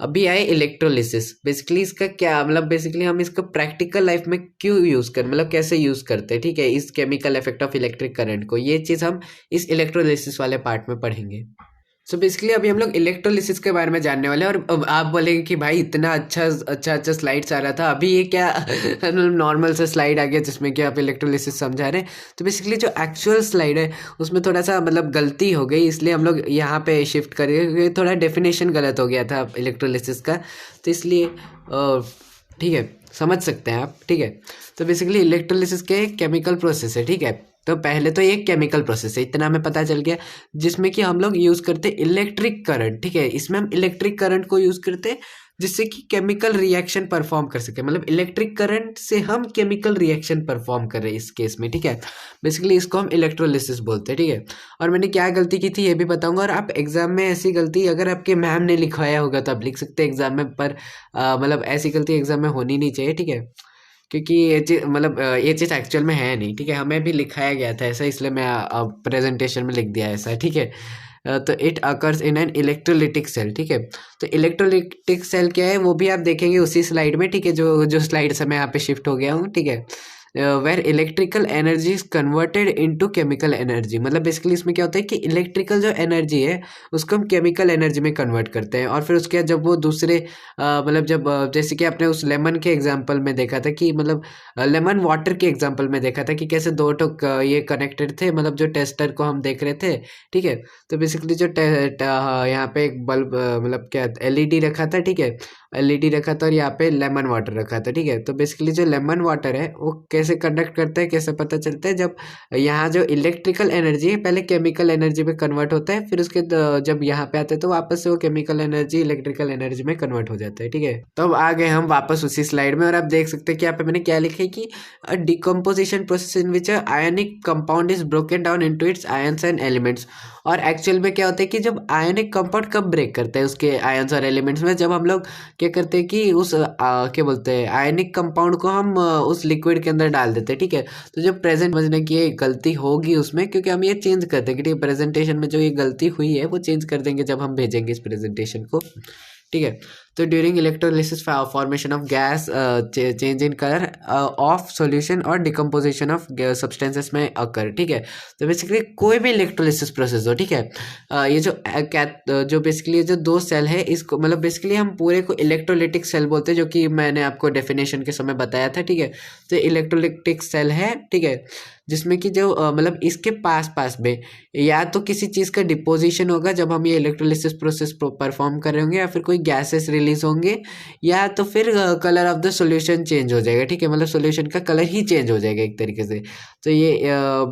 अभी आए इलेक्ट्रोलिसिस। बेसिकली इसका क्या मतलब, बेसिकली हम इसको प्रैक्टिकल लाइफ में क्यों यूज़ कर मतलब कैसे यूज़ करते हैं, ठीक है, इस chemical effect of electric current को, ये चीज़ हम इस इलेक्ट्रोलिसिस वाले पार्ट में पढ़ेंगे। सो बेसिकली अभी हम लोग इलेक्ट्रोलिसिस के बारे में जानने वाले हैं। और अब आप बोलेंगे कि भाई इतना अच्छा स्लाइड्स आ रहा था, अभी ये क्या नॉर्मल सा स्लाइड आ गया जिसमें कि आप इलेक्ट्रोलिसिस समझा रहे हैं। तो बेसिकली जो एक्चुअल स्लाइड है उसमें थोड़ा सा मतलब गलती हो गई, इसलिए हम लोग यहाँ पे शिफ्ट करेंगे, क्योंकि थोड़ा डेफिनेशन गलत हो गया था इलेक्ट्रोलिसिस का, तो इसलिए ठीक है, समझ सकते हैं आप, ठीक है। तो बेसिकली इलेक्ट्रोलिसिस के केमिकल प्रोसेस है, ठीक है। तो पहले तो ये केमिकल प्रोसेस है, इतना हमें पता चल गया, जिसमें कि हम लोग यूज़ करते हैं इलेक्ट्रिक करंट, ठीक है। इसमें हम इलेक्ट्रिक करंट को यूज़ करते हैं जिससे कि केमिकल रिएक्शन परफॉर्म कर सके। मतलब इलेक्ट्रिक करंट से हम केमिकल रिएक्शन परफॉर्म कर रहे हैं इस केस में, ठीक है। बेसिकली इसको हम इलेक्ट्रोलिसिस बोलते हैं, ठीक है। और मैंने क्या गलती की थी ये भी बताऊंगा। और आप एग्जाम में ऐसी गलती अगर आपके मैम ने लिखवाया होगा तो आप लिख सकते हैं एग्जाम में, पर मतलब ऐसी गलती एग्जाम में होनी नहीं चाहिए, ठीक है। क्योंकि ये चीज़ मतलब ये चीज़ एक्चुअल में है नहीं, ठीक है। हमें भी लिखाया गया था ऐसा, इसलिए मैं प्रेजेंटेशन में लिख दिया ऐसा, ठीक है। तो it occurs in an electrolytic cell, ठीक है। तो इलेक्ट्रोलिटिक सेल क्या है वो भी आप देखेंगे उसी स्लाइड में, ठीक है, जो स्लाइड से मैं यहाँ पे शिफ्ट हो गया हूँ, ठीक है। Where electrical energy is converted into chemical energy. मतलब बेसिकली इसमें क्या होता है कि इलेक्ट्रिकल जो एनर्जी है उसको हम केमिकल एनर्जी में कन्वर्ट करते हैं, और फिर उसके बाद जब वो दूसरे मतलब जब जैसे कि आपने उस लेमन के एग्जांपल में देखा था कि मतलब लेमन वाटर के एग्जांपल में देखा था कि कैसे दो ठोक ये कनेक्टेड थे, मतलब जो टेस्टर को हम देख रहे थे, ठीक है। तो बेसिकली जो यहाँ पे एक बल्ब मतलब क्या एलईडी रखा था, ठीक है, एलईडी रखा था और यहाँ पे लेमन वाटर रखा था, ठीक है। तो बेसिकली जो लेमन वाटर है वो कैसे कंडक्ट करता है, कैसे पता चलता है, जब यहाँ जो इलेक्ट्रिकल एनर्जी है पहले केमिकल एनर्जी में कन्वर्ट होता है, फिर उसके जब यहाँ पे आते हैं तो वापस से वो केमिकल एनर्जी इलेक्ट्रिकल एनर्जी में कन्वर्ट हो जाता है, ठीक है। तो अब आ गए हम वापस उसी स्लाइड में, और आप देख सकते हैं कि यहाँ पे मैंने क्या लिखा है कि decomposition process in which ionic compound is broken down into its ions and elements. और एक्चुअल में क्या होता है कि जब आयनिक कंपाउंड कब ब्रेक करते हैं उसके आयंस और एलिमेंट्स में, जब हम लोग क्या करते हैं कि उस क्या बोलते हैं आयनिक कंपाउंड को हम उस लिक्विड के अंदर डाल देते हैं, ठीक है। तो जो प्रेजेंट समझने की ये गलती होगी उसमें, क्योंकि हम ये चेंज करते हैं कि ठीक है प्रेजेंटेशन में जो ये गलती हुई है वो चेंज कर देंगे जब हम भेजेंगे इस प्रेजेंटेशन को, ठीक है। तो during electrolysis formation of gas change in colour of solution और डिकम्पोजिशन ऑफ सब्सटेंसेस में अकर, ठीक है। तो बेसिकली कोई भी इलेक्ट्रोलिसिस प्रोसेस हो, ठीक है, ये जो बेसिकली जो दो सेल है इसको मतलब बेसिकली हम पूरे को इलेक्ट्रोलिटिक सेल बोलते हैं, जो कि मैंने आपको डेफिनेशन के समय बताया था, ठीक है। तो इलेक्ट्रोलिटिक सेल है, ठीक है, जिसमें कि जो मतलब इसके पास पास में या तो किसी चीज़ का डिपोजिशन होगा जब हम ये इलेक्ट्रोलिसिस प्रोसेस परफॉर्म कर रहे होंगे, या फिर कोई गैसेस रिलीज होंगे, या तो फिर colour of the solution change हो जाएगा, ठीक है, मतलब सॉल्यूशन का कलर ही चेंज हो जाएगा एक तरीके से। तो ये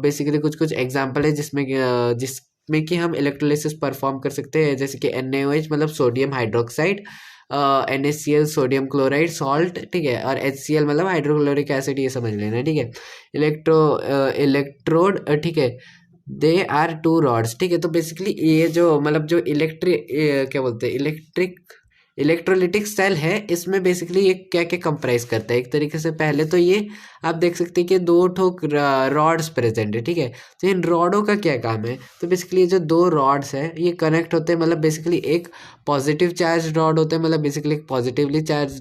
बेसिकली कुछ कुछ एग्जांपल है जिसमें कि हम इलेक्ट्रोलिसिस परफॉर्म कर सकते हैं, जैसे कि NaOH मतलब sodium hydroxide, NaCl sodium chloride salt, ठीक है, और HCl मतलब हाइड्रोक्लोरिक एसिड, ये समझ लेना, ठीक है। इलेक्ट्रोड, ठीक है, दे आर टू रॉड्स, ठीक है। तो बेसिकली ये जो मतलब जो क्या बोलते हैं इलेक्ट्रोलिटिक सेल है, इसमें बेसिकली ये क्या क्या कंप्राइज करता है एक तरीके से। पहले तो ये आप देख सकते हैं कि दो ठोक रॉड्स प्रेजेंट है, ठीक है। तो इन रॉडों का क्या काम है, तो बेसिकली ये जो दो रॉड्स है ये कनेक्ट होते हैं, मतलब बेसिकली एक पॉजिटिव चार्ज रॉड होते हैं, मतलब बेसिकली एक पॉजिटिवली चार्ज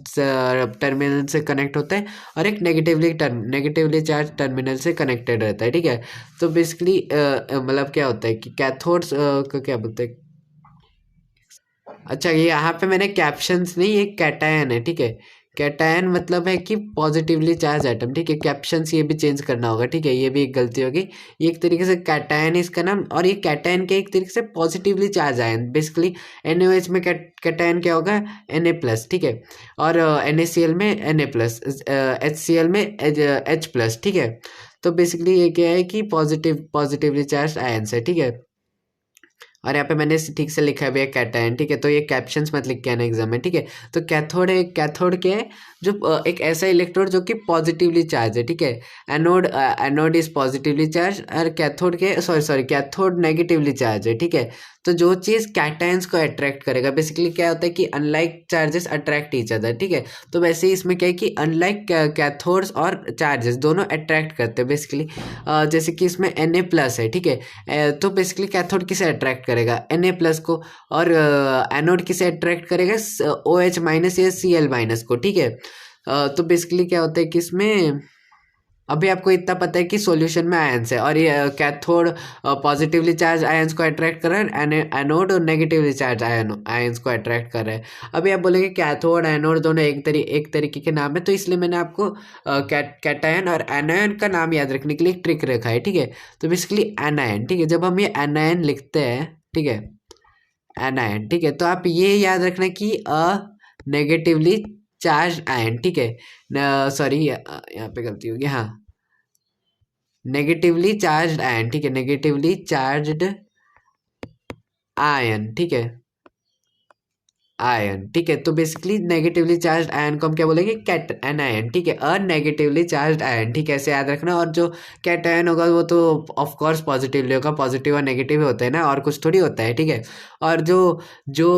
टर्मिनल से कनेक्ट होता है, और एक नेगेटिवली चार्ज टर्मिनल से कनेक्टेड रहता है, ठीक है। तो बेसिकली मतलब क्या होता है कि कैथोड्स को क्या बोलते हैं, अच्छा ये यहाँ पे मैंने कैप्शंस नहीं, ये कैटायन है, ठीक है। कैटायन मतलब है कि पॉजिटिवली चार्ज एटम, ठीक है। कैप्शंस ये भी चेंज करना होगा, ठीक है, ये भी एक गलती होगी। ये एक तरीके से कैटायन इसका नाम, और ये कैटायन के एक तरीके से positively charge ion, basically NaOH में कैटायन क्या होगा Na+, ठीक है, और NaCl में Na+, HCl में H+, ठीक है। तो बेसिकली ये क्या है कि पॉजिटिवली चार्ज आयन्स है, ठीक है। और यहाँ पे मैंने ठीक से लिखा हुआ है कैटायन, ठीक है। तो ये कैप्शंस मत लिख के आना एग्जाम में, ठीक है। तो कैथोड है, कैथोड क्या है, जो एक ऐसा इलेक्ट्रोड जो कि पॉजिटिवली चार्ज है, ठीक है। एनोड इज पॉजिटिवली चार्ज, और कैथोड के सॉरी कैथोड नेगेटिवली चार्ज है, ठीक है। तो जो चीज़ कैटायंस को अट्रैक्ट करेगा, बेसिकली क्या होता है कि unlike charges attract each other, ठीक है। तो वैसे ही इसमें क्या है कि अनलाइक कैथोड्स और चार्जेस दोनों अट्रैक्ट करते हैं बेसिकली, जैसे कि इसमें Na+ है, ठीक है। तो बेसिकली कैथोड किसे अट्रैक्ट करेगा, Na+ को, और एनोड किसे अट्रैक्ट करेगा, OH- या Cl- को, ठीक है। तो बेसिकली क्या होता है कि इसमें अभी आपको इतना पता है कि सॉल्यूशन में आयंस है, और ये कैथोड पॉजिटिवली चार्ज आयंस को अट्रैक्ट कर रहा है, एनोड और नेगेटिवली चार्ज आयंस को अट्रैक्ट कर रहा है। अभी आप बोलेंगे कैथोड एनोड दोनों एक तरीके के नाम है, तो इसलिए मैंने आपको कैटायन और एनायन का नाम याद रखने के लिए एक ट्रिक रखा है, ठीक है। तो बेसिकली एनायन, ठीक है, जब हम ये एनायन लिखते हैं, ठीक है, एनायन, ठीक है, तो आप ये याद रखना कि नेगेटिवली चार्ज आयन, ठीक है, सॉरी यहाँ पे गलती होगी, हाँ, नेगेटिवली चार्ज आयन, ठीक है, नेगेटिवली चार्ज्ड आयन, ठीक है, आयन, ठीक है। तो बेसिकली नेगेटिवली चार्ज आयन को हम क्या बोलेंगे, एनायन, ठीक है, नेगेटिवली चार्ज आयन, ठीक है, ऐसे याद रखना। और जो कैटायन होगा वो तो ऑफ कोर्स पॉजिटिवली होगा, पॉजिटिव और नेगेटिव होता है ना, और कुछ थोड़ी होता है, ठीक है। और जो जो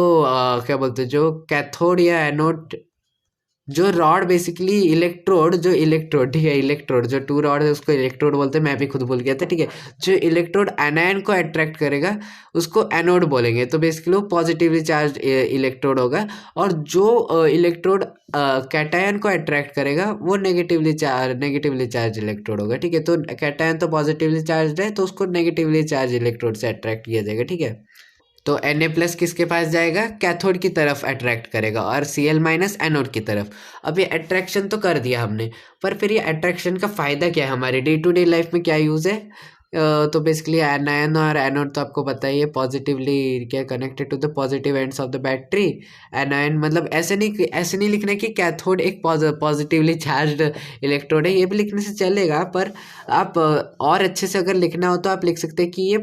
क्या बोलते हैं, जो कैथोड या एनोड जो रॉड बेसिकली इलेक्ट्रोड ठीक है, इलेक्ट्रोड जो टू रॉड है उसको इलेक्ट्रोड बोलते हैं, मैं भी खुद भूल गया था ठीक है। जो इलेक्ट्रोड एनायन को अट्रैक्ट करेगा उसको एनोड बोलेंगे, तो बेसिकली वो पॉजिटिवली चार्ज इलेक्ट्रोड होगा। और जो इलेक्ट्रोड कैटायन को अट्रैक्ट करेगा वो नेगेटिवली चार्ज इलेक्ट्रोड होगा ठीक है। तो कैटायन तो पॉजिटिवली चार्ज है तो उसको नेगेटिवली चार्ज इलेक्ट्रोड से अट्रैक्ट किया जाएगा ठीक है। तो Na+ किसके पास जाएगा, कैथोड की तरफ अट्रैक्ट करेगा, और Cl- एनोड की तरफ। अब ये अट्रैक्शन तो कर दिया हमने, पर फिर ये अट्रैक्शन का फ़ायदा क्या है, हमारे डे टू डे लाइफ में क्या यूज़ है। तो बेसिकली एनायन और एनोड तो आपको पता ही है, पॉजिटिवली क्या connected to the positive ends of the battery. Anion मतलब ऐसे नहीं लिखना कि कैथोड एक पॉजिटिवली चार्ज इलेक्ट्रोड है, ये भी लिखने से चलेगा, पर आप और अच्छे से अगर लिखना हो तो आप लिख सकते हैं कि ये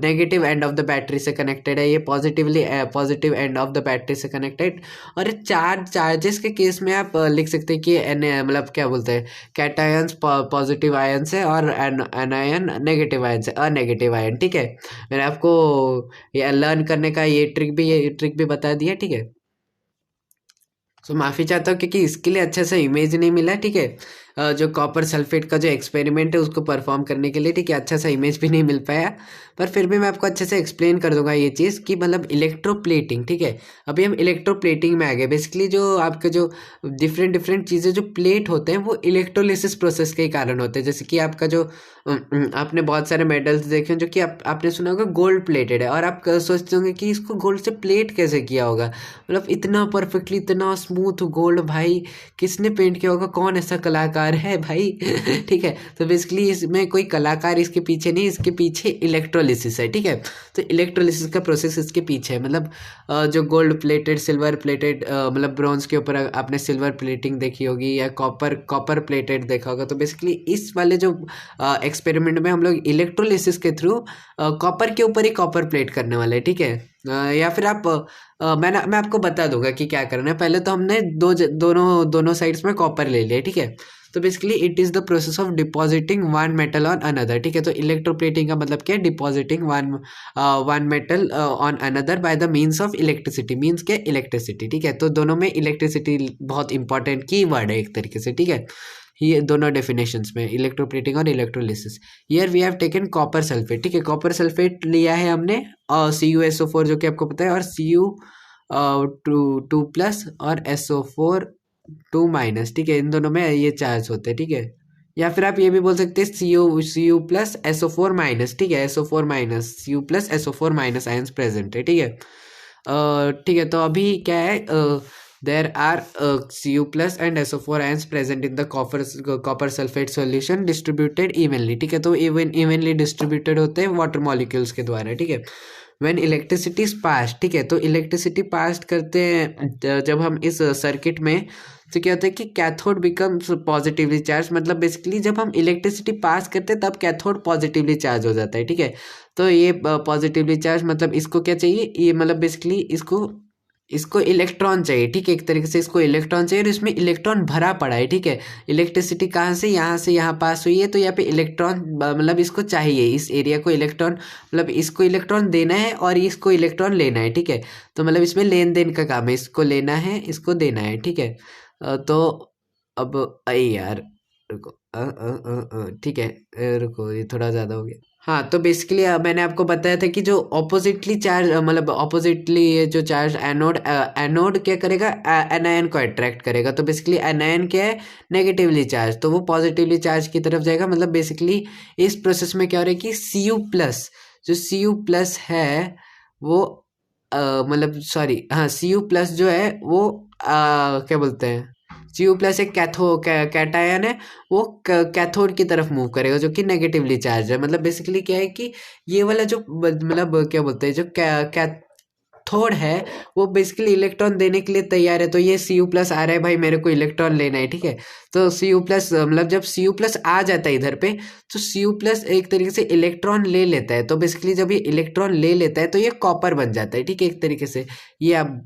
negative end of the battery से कनेक्टेड है, ये positive end of the battery से कनेक्टेड। और चार्जेस के केस में आप लिख सकते हैं कि मतलब क्या बोलते हैं, कैटायंस पॉजिटिव आयंस है और एनायन नेगेटिव आयंस है, अनेगेटिव आयन ठीक है। मैंने आपको ये लर्न करने का ये ट्रिक भी बता दिया ठीक है। सो माफ़ी चाहता हूँ क्योंकि इसके लिए अच्छा सा इमेज नहीं मिला ठीक है। जो कॉपर सल्फेट का जो एक्सपेरिमेंट है उसको परफॉर्म करने के लिए ठीक है, अच्छा सा इमेज भी नहीं मिल पाया, पर फिर भी मैं आपको अच्छे से एक्सप्लेन कर दूंगा ये चीज़ कि मतलब इलेक्ट्रोप्लेटिंग ठीक है। अभी हम इलेक्ट्रोप्लेटिंग में आ गए। बेसिकली जो आपके जो डिफरेंट चीज़ें जो प्लेट होते हैं वो इलेक्ट्रोलिसिस प्रोसेस के ही कारण होते हैं। जैसे कि आपका जो आपने बहुत सारे मेडल्स देखे हैं जो कि आपने सुना होगा गोल्ड प्लेटेड है, और आप सोचते होंगे कि इसको गोल्ड से प्लेट कैसे किया होगा, मतलब इतना परफेक्टली इतना स्मूथ गोल्ड भाई किसने पेंट किया होगा, कौन ऐसा कलाकार है भाई ठीक है। तो बेसिकली इसमें कोई कलाकार इसके पीछे नहीं, इसके पीछे इलेक्ट्रोलिसिस है ठीक है। तो इलेक्ट्रोलिसिस का प्रोसेस इसके पीछे है। मतलब जो गोल्ड प्लेटेड सिल्वर प्लेटेड मतलब ब्रॉन्ज के ऊपर आपने सिल्वर प्लेटिंग देखी होगी या कॉपर प्लेटेड देखा होगा। तो बेसिकली इस वाले जो एक्सपेरिमेंट में हम लोग इलेक्ट्रोलिसिस के थ्रू कॉपर के ऊपर ही कॉपर प्लेट करने वाले हैं ठीक है। या फिर आप मैं आपको बता दूंगा कि क्या करना है। पहले तो हमने दोनों साइड्स में कॉपर ले लिया ठीक है। तो basically it is the process of depositing one metal on another ठीक है। तो इलेक्ट्रोप्लेटिंग का मतलब क्या है, depositing one metal on another by the means of electricity. Means क्या, इलेक्ट्रिसिटी ठीक है। तो दोनों में इलेक्ट्रिसिटी बहुत इंपॉर्टेंट की वर्ड है एक तरीके से ठीक है। ये दोनों डेफिनेशंस में इलेक्ट्रोप्लेटिंग और electrolysis. Here we have taken copper sulphate ठीक है। कॉपर सल्फेट लिया है हमने और CuSO4 जो कि आपको पता है, और Cu टू प्लस और SO4 2- ठीक है। इन दोनों में ये चार्ज होते हैं ठीक है। या फिर आप ये भी बोल सकते हैं Cu+SO4- ठीक है। Cu+SO4- आयंस प्रेजेंट है ठीक है। ठीक है, तो अभी क्या है, there are Cu+ and SO4 ions present in the copper sulphate solution distributed evenly ठीक है। तो इवनली डिस्ट्रीब्यूटेड होते हैं वाटर मॉलिक्यूल्स के द्वारा ठीक है। व्हेन इलेक्ट्रिसिटी इज पास ठीक है। तो इलेक्ट्रिसिटी पास करते हैं जब हम इस सर्किट में, तो क्या होता है कि कैथोड बिकम्स पॉजिटिवली चार्ज। मतलब बेसिकली जब हम इलेक्ट्रिसिटी पास करते हैं तब कैथोड पॉजिटिवली चार्ज हो जाता है ठीक है। तो ये पॉजिटिवली चार्ज मतलब इसको क्या चाहिए, ये मतलब बेसिकली इसको इलेक्ट्रॉन चाहिए ठीक है। एक तरीके से इसको इलेक्ट्रॉन चाहिए और इसमें इलेक्ट्रॉन भरा पड़ा है ठीक है। इलेक्ट्रिसिटी कहाँ से यहाँ पास हुई है, तो यहाँ पे इलेक्ट्रॉन मतलब इसको चाहिए, इस एरिया को इलेक्ट्रॉन, मतलब इसको इलेक्ट्रॉन देना है और इसको इलेक्ट्रॉन लेना है ठीक है। तो मतलब इसमें लेन देन का काम है, इसको लेना है इसको देना है ठीक है। तो अब अरे यार रुको, ठीक है, रुको ये थोड़ा ज़्यादा हो गया। हाँ, तो बेसिकली मैंने आपको बताया था कि जो ऑपोजिटली चार्ज मतलब ऑपोजिटली ये जो चार्ज एनोड क्या करेगा, एनायन को अट्रैक्ट करेगा। तो बेसिकली एनायन क्या है, नेगेटिवली चार्ज, तो वो पॉजिटिवली चार्ज की तरफ जाएगा। मतलब बेसिकली इस प्रोसेस में क्या हो रहा है कि Cu+, जो Cu+ है वो मतलब सॉरी हाँ, Cu+ जो है वो क्या बोलते हैं, Cu+ एक कैटायन है, वो कैथोड की तरफ मूव करेगा जो कि नेगेटिवली चार्ज है। मतलब बेसिकली क्या है कि ये वाला जो मतलब क्या बोलते हैं, जो कैथोड है वो बेसिकली इलेक्ट्रॉन देने के लिए तैयार है। तो ये Cu+ आ रहा है भाई, मेरे को इलेक्ट्रॉन लेना है ठीक है। तो Cu+ मतलब जब Cu+ आ जाता है इधर पे, तो Cu+ एक तरीके से इलेक्ट्रॉन ले लेता है। तो बेसिकली जब ये इलेक्ट्रॉन ले लेता है तो ये कॉपर बन जाता है ठीक है। एक तरीके से ये आप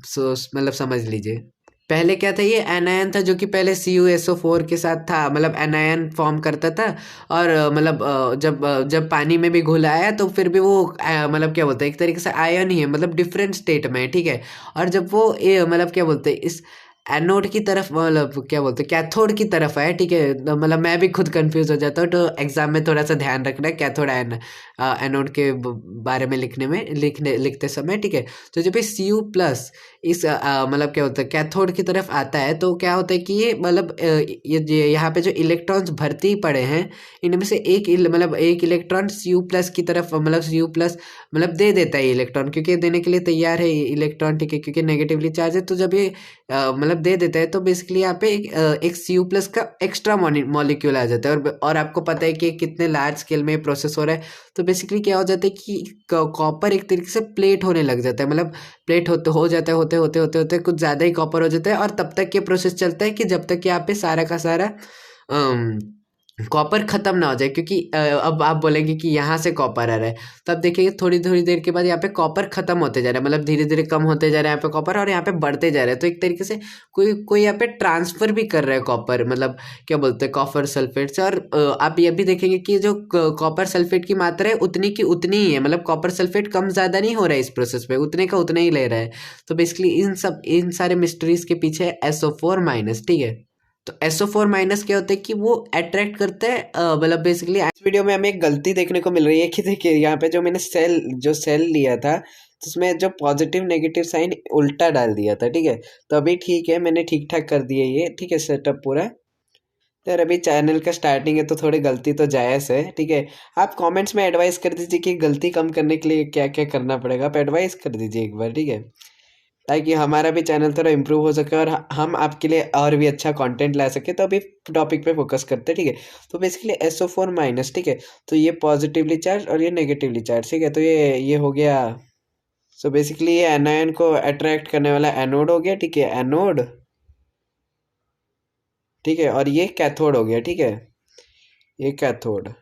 मतलब समझ लीजिए। पहले क्या था, ये एनायन था जो कि पहले CuSO4 के साथ था, मतलब एनायन फॉर्म करता था। और मतलब जब पानी में भी घुलाया तो फिर भी वो मतलब क्या बोलते हैं, एक तरीके से आयन ही है, मतलब डिफरेंट स्टेट में है ठीक है। और जब वो मतलब क्या बोलते हैं, इस एनोड की तरफ मतलब क्या बोलते हैं कैथोड की तरफ है, ठीक है। तो मतलब मैं भी खुद कंफ्यूज हो जाता हूँ, तो एग्जाम में थोड़ा सा ध्यान रखना है कैथोड एनोड के बारे में लिखते समय, ठीक है। तो जब ये Cu+ इस मतलब क्या होता है कैथोड की तरफ आता है, तो क्या होता है कि ये मतलब ये यहाँ पे जो इलेक्ट्रॉन्स भर्ती पड़े हैं, इनमें से मतलब एक इलेक्ट्रॉन Cu+ की तरफ मतलब Cu+ मतलब दे देता है इलेक्ट्रॉन, क्योंकि देने के लिए तैयार है इलेक्ट्रॉन, ठीक है, क्योंकि नेगेटिवली चार्ज है। तो जब ये मतलब दे देता है, तो बेसिकली यहाँ पे एक Cu+ का एक्स्ट्रा मॉलिक्यूल आ जाता है, और आपको पता है कि कितने लार्ज स्केल में प्रोसेस हो रहा है। तो बेसिकली क्या हो जाता है कि कॉपर एक तरीके से प्लेट होने लग जाता है, मतलब प्लेट हो जाता है, होते कुछ ज़्यादा ही कॉपर हो जाता है, और तब तक ये प्रोसेस चलता है कि जब तक कि यहाँ पे सारा का सारा कॉपर खत्म ना हो जाए, क्योंकि अब आप बोलेंगे कि यहाँ से कॉपर आ रहा है, तब देखिए थोड़ी थोड़ी देर के बाद यहाँ पे कॉपर खत्म होते जा रहा है, मतलब धीरे धीरे कम होते जा रहा है यहाँ पे कॉपर, और यहाँ पे बढ़ते जा रहा है। तो एक तरीके से कोई कोई यहाँ पे ट्रांसफर भी कर रहा है कॉपर, मतलब क्या बोलते हैं कॉपर सल्फेट से। और आप ये भी देखेंगे कि जो कॉपर सल्फेट की मात्रा है उतनी की उतनी ही है, मतलब कॉपर सल्फेट कम ज़्यादा नहीं हो रहा है इस प्रोसेस में, उतने का उतना ही ले रहा है। तो बेसिकली इन सारे मिस्ट्रीज के पीछे है SO4-, ठीक है। तो SO4- क्या होता है कि वो अट्रैक्ट करते हैं मतलब बेसिकली इस वीडियो में हमें एक गलती देखने को मिल रही है कि देखिए यहाँ पे जो मैंने सेल लिया था, तो उसमें जो पॉजिटिव नेगेटिव साइन उल्टा डाल दिया था, ठीक है। तो अभी ठीक है, मैंने ठीक ठाक कर दिया ये, ठीक है, सेटअप पूरा। तो यार अभी चैनल का स्टार्टिंग है, तो थोड़ी गलती तो जायज़ है, ठीक है। आप कमेंट्स में एडवाइस कर दीजिए कि गलती कम करने के लिए क्या क्या करना पड़ेगा, आप एडवाइस कर दीजिए एक बार, ठीक है, ताकि हमारा भी चैनल थोड़ा इम्प्रूव हो सके और हम आपके लिए और भी अच्छा कंटेंट ला सके। तो अभी टॉपिक पे फोकस करते हैं, ठीक है। तो बेसिकली SO4-, ठीक है, तो ये पॉजिटिवली चार्ज और ये नेगेटिवली चार्ज, ठीक है। तो ये हो गया। सो बेसिकली ये एनायन को अट्रैक्ट करने वाला एनोड हो गया, ठीक है, एनोड, ठीक है। और ये कैथोड हो गया, ठीक है, ये कैथोड,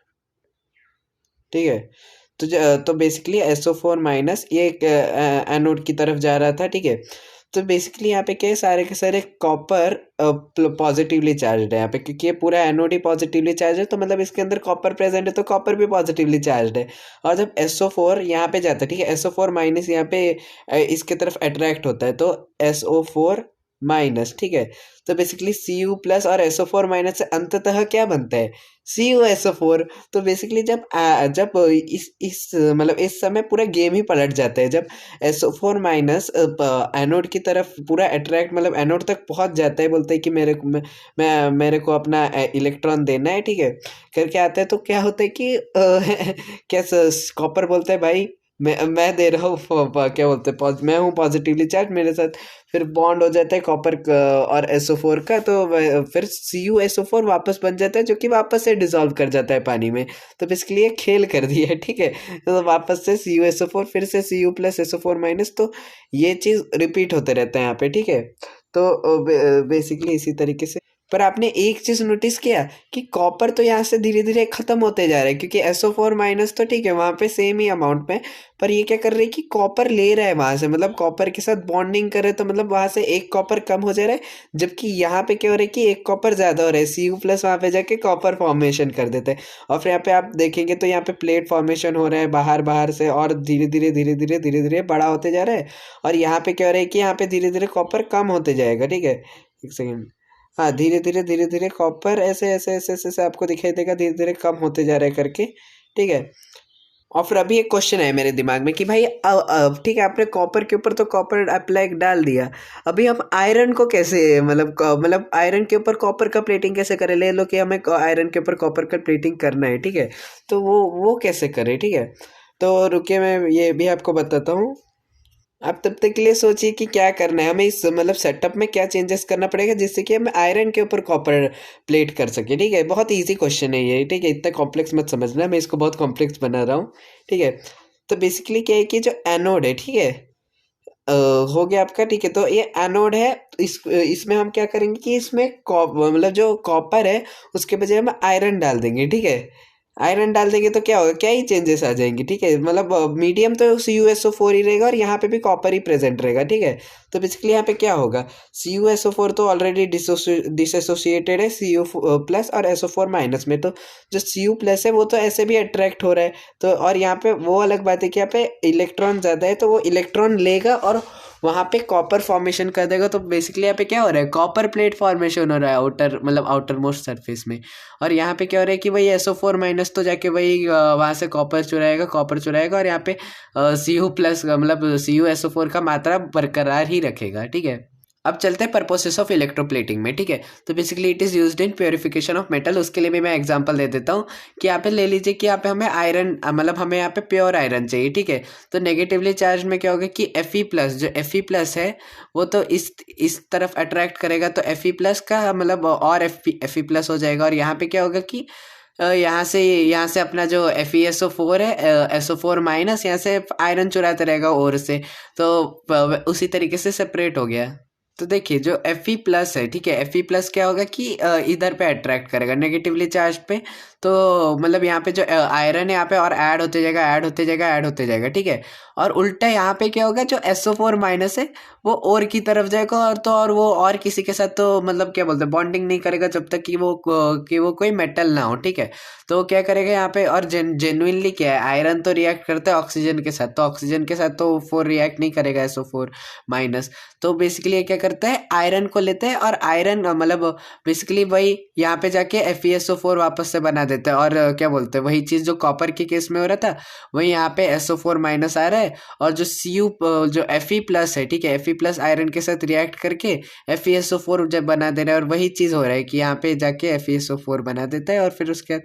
ठीक है। तो बेसिकली SO4- ये एनोड की तरफ जा रहा था, ठीक है। तो बेसिकली यहाँ पे क्या है, सारे के सारे कॉपर पॉजिटिवली चार्ज है यहाँ पे, क्योंकि ये पूरा एनोड ही पॉजिटिवली चार्ज है, तो मतलब इसके अंदर कॉपर प्रेजेंट है, तो कॉपर भी पॉजिटिवली चार्ज है। और जब SO4 यहाँ पे जाता है, ठीक है, SO4- यहाँ पे इसके तरफ अट्रैक्ट होता है, तो SO4-, ठीक है। तो बेसिकली Cu+ और SO4- से अंततः क्या बनता है, CuSO4। तो बेसिकली जब इस मतलब इस समय पूरा गेम ही पलट जाता है, जब SO4- एनोड की तरफ पूरा अट्रैक्ट मतलब एनोड तक पहुंच जाता है, बोलता है कि मेरे को अपना इलेक्ट्रॉन देना है, ठीक है, करके आता है। तो क्या होता है कि क्या कॉपर बोलता है भाई मैं दे रहा हूँ, क्या बोलते हैं मैं हूँ पॉजिटिवली चार्ज, मेरे साथ फिर बॉन्ड हो जाता है कॉपर और SO4 का, तो फिर CuSO4 वापस बन जाता है, जो कि वापस से डिसॉल्व कर जाता है पानी में। तो बेसिकली ये खेल कर दिया है, ठीक है। तो वापस से CuSO4 फिर से Cu+ SO4-, तो ये चीज़ रिपीट होते रहता है यहाँ पे, ठीक है। तो बेसिकली इसी तरीके से। पर आपने एक चीज़ नोटिस किया कि कॉपर तो यहाँ से धीरे धीरे खत्म होते जा रहा है, क्योंकि SO4- तो ठीक है वहाँ पे सेम ही अमाउंट में, पर ये क्या कर रही है कि कॉपर ले रहा है वहां से, मतलब कॉपर के साथ बॉन्डिंग कर रहे हैं, तो मतलब वहां से एक कॉपर कम हो जा रहा है, जबकि यहाँ पे क्या हो रहा है कि एक कॉपर ज्यादा हो रहा है, Cu+ वहां पे जाके कॉपर फॉर्मेशन कर देते हैं। और फिर यहाँ पे आप देखेंगे तो यहाँ पे प्लेट फॉर्मेशन हो रहा है बाहर बाहर से, और धीरे धीरे बड़ा होते जा रहा है। और यहाँ पे क्या हो रहा है कि यहाँ पे धीरे धीरे कॉपर कम होते जाएगा, ठीक है, एक सेकेंड। हाँ, धीरे धीरे कॉपर ऐसे आपको दिखाई देगा, धीरे धीरे कम होते जा रहा है करके, ठीक है। और फिर अभी एक क्वेश्चन है मेरे दिमाग में कि भाई ठीक है, आपने कॉपर के ऊपर तो कॉपर अप्लाई डाल दिया, अभी हम आयरन को कैसे मतलब आयरन के ऊपर कॉपर का प्लेटिंग कैसे करें, ले लो कि हमें आयरन के ऊपर कॉपर का प्लेटिंग करना है, ठीक है। तो वो कैसे करें, ठीक है। तो रुकिए मैं ये भी आपको बताता हूँ। आप तब तक के लिए सोचिए कि क्या करना है हमें, इस मतलब सेटअप में क्या चेंजेस करना पड़ेगा जिससे कि हम आयरन के ऊपर कॉपर प्लेट कर सके, ठीक है। बहुत इजी क्वेश्चन है ये, ठीक है, इतना कॉम्प्लेक्स मत समझना, मैं इसको बहुत कॉम्प्लेक्स बना रहा हूँ, ठीक है। तो बेसिकली क्या है कि जो एनोड है, ठीक है, हो गया आपका, ठीक है। तो ये एनोड है, इसमें हम क्या करेंगे कि इसमें मतलब जो कॉपर है उसके बजाय हम आयरन डाल देंगे, ठीक है। आयरन डाल देंगे तो क्या होगा, क्या ही चेंजेस आ जाएंगे, ठीक है। मतलब मीडियम तो CuSO4 ही रहेगा और यहाँ पे भी कॉपर ही प्रेजेंट रहेगा, ठीक है। तो बेसिकली यहाँ पे क्या होगा, CuSO4 तो ऑलरेडी डिसएसोसिएटेड है Cu+ और SO4- में, तो जो Cu+ है वो तो ऐसे भी अट्रैक्ट हो रहा है। तो और यहाँ पे वो अलग बात है कि यहाँ पे इलेक्ट्रॉन ज़्यादा है, तो वो इलेक्ट्रॉन लेगा और वहाँ पे कॉपर फॉर्मेशन कर देगा। तो बेसिकली यहाँ पे क्या हो रहा है, कॉपर प्लेट फॉर्मेशन हो रहा है आउटर मतलब आउटर मोस्ट सरफेस में। और यहाँ पे क्या हो रहा है कि वही SO4 माइनस तो जाके वही वहाँ से कॉपर चुराएगा और यहाँ पे Cu+ मतलब CuSO4 का मात्रा बरकरार ही रखेगा। ठीक है, अब चलते हैं पर्पसेस ऑफ इलेक्ट्रोप्लेटिंग में। ठीक है, तो basically it is used in purification of metal. उसके लिए भी मैं एग्जांपल दे देता हूँ कि यहाँ पे ले लीजिए कि यहाँ पे हमें आयरन मतलब हमें यहाँ पे प्योर आयरन चाहिए। ठीक है, तो नेगेटिवली चार्ज में क्या होगा कि Fe+ जो Fe+ है वो तो इस तरफ अट्रैक्ट करेगा, तो Fe+ का मतलब और Fe+ हो जाएगा। और यहाँ पे क्या होगा कि यहाँ से अपना जो FeSO4 है SO4- यहाँ से आयरन चुराते रहेगा और से, तो उसी तरीके से सेपरेट हो गया। तो देखिए जो Fe+ है, ठीक है, Fe+ क्या होगा कि इधर पे अट्रैक्ट करेगा नेगेटिवली चार्ज पे। तो मतलब यहाँ पे जो आयरन है यहाँ पे और ऐड होते जाएगा। ठीक है, और उल्टा यहाँ पे क्या होगा, जो SO4- है वो और की तरफ जाएगा, और वो और किसी के साथ तो मतलब क्या बोलते हैं बॉन्डिंग नहीं करेगा जब तक कि वो कोई मेटल ना हो। ठीक है, तो क्या करेगा यहाँ पे, और जेन्युइनली क्या है, आयरन तो रिएक्ट करता है ऑक्सीजन के साथ, तो ऑक्सीजन के साथ तो 4 रिएक्ट नहीं करेगा SO4-। तो बेसिकली ये क्या करता है, आयरन को लेते हैं और आयरन मतलब बेसिकली वही यहाँ पे जाके FeSO4 वापस से बना देता है। और क्या बोलते हैं, वही चीज़ जो कॉपर के केस में हो रहा था वही यहाँ पे SO4- आ रहा है, और जो जो Fe+ है, ठीक है, Fe+ आयरन के साथ रिएक्ट करके FeSO4 जब बना दे रहा है, और वही चीज़ हो रहा है कि यहाँ पे जाके FeSO4 बना देता है, और फिर उसके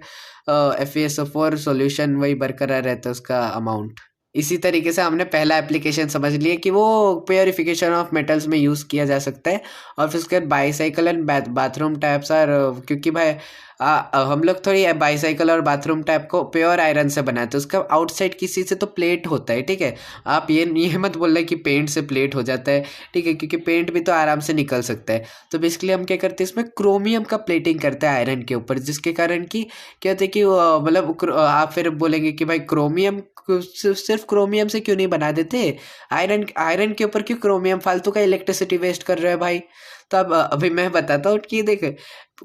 FeSO4 सॉल्यूशन वही बरकरार रहता है उसका अमाउंट। इसी तरीके से हमने पहला एप्लीकेशन समझ लिया कि वो प्योरिफिकेशन ऑफ मेटल्स में यूज़ किया जा सकता है। और फिर उसके बाद bicycle and bathroom taps are, क्योंकि भाई हम लोग थोड़ी बाईसाइकिल और बाथरूम टैप को प्योर आयरन से बनाते हैं, उसका आउटसाइड किसी से तो प्लेट होता है। ठीक है, आप ये मत बोल रहे कि पेंट से प्लेट हो जाता है। ठीक है, क्योंकि पेंट भी तो आराम से निकल सकता है। तो बेसिकली हम क्या करते हैं, इसमें क्रोमियम का प्लेटिंग करते हैं आयरन के ऊपर, जिसके कारण कि क्या होता है कि मतलब आप फिर बोलेंगे कि भाई क्रोमियम सिर्फ क्रोमियम से क्यों नहीं बना देते, आयरन के ऊपर क्यों क्रोमियम, फालतू का इलेक्ट्रिसिटी वेस्ट कर रहे हैं भाई। तो अब अभी मैं बताता हूँ कि देख,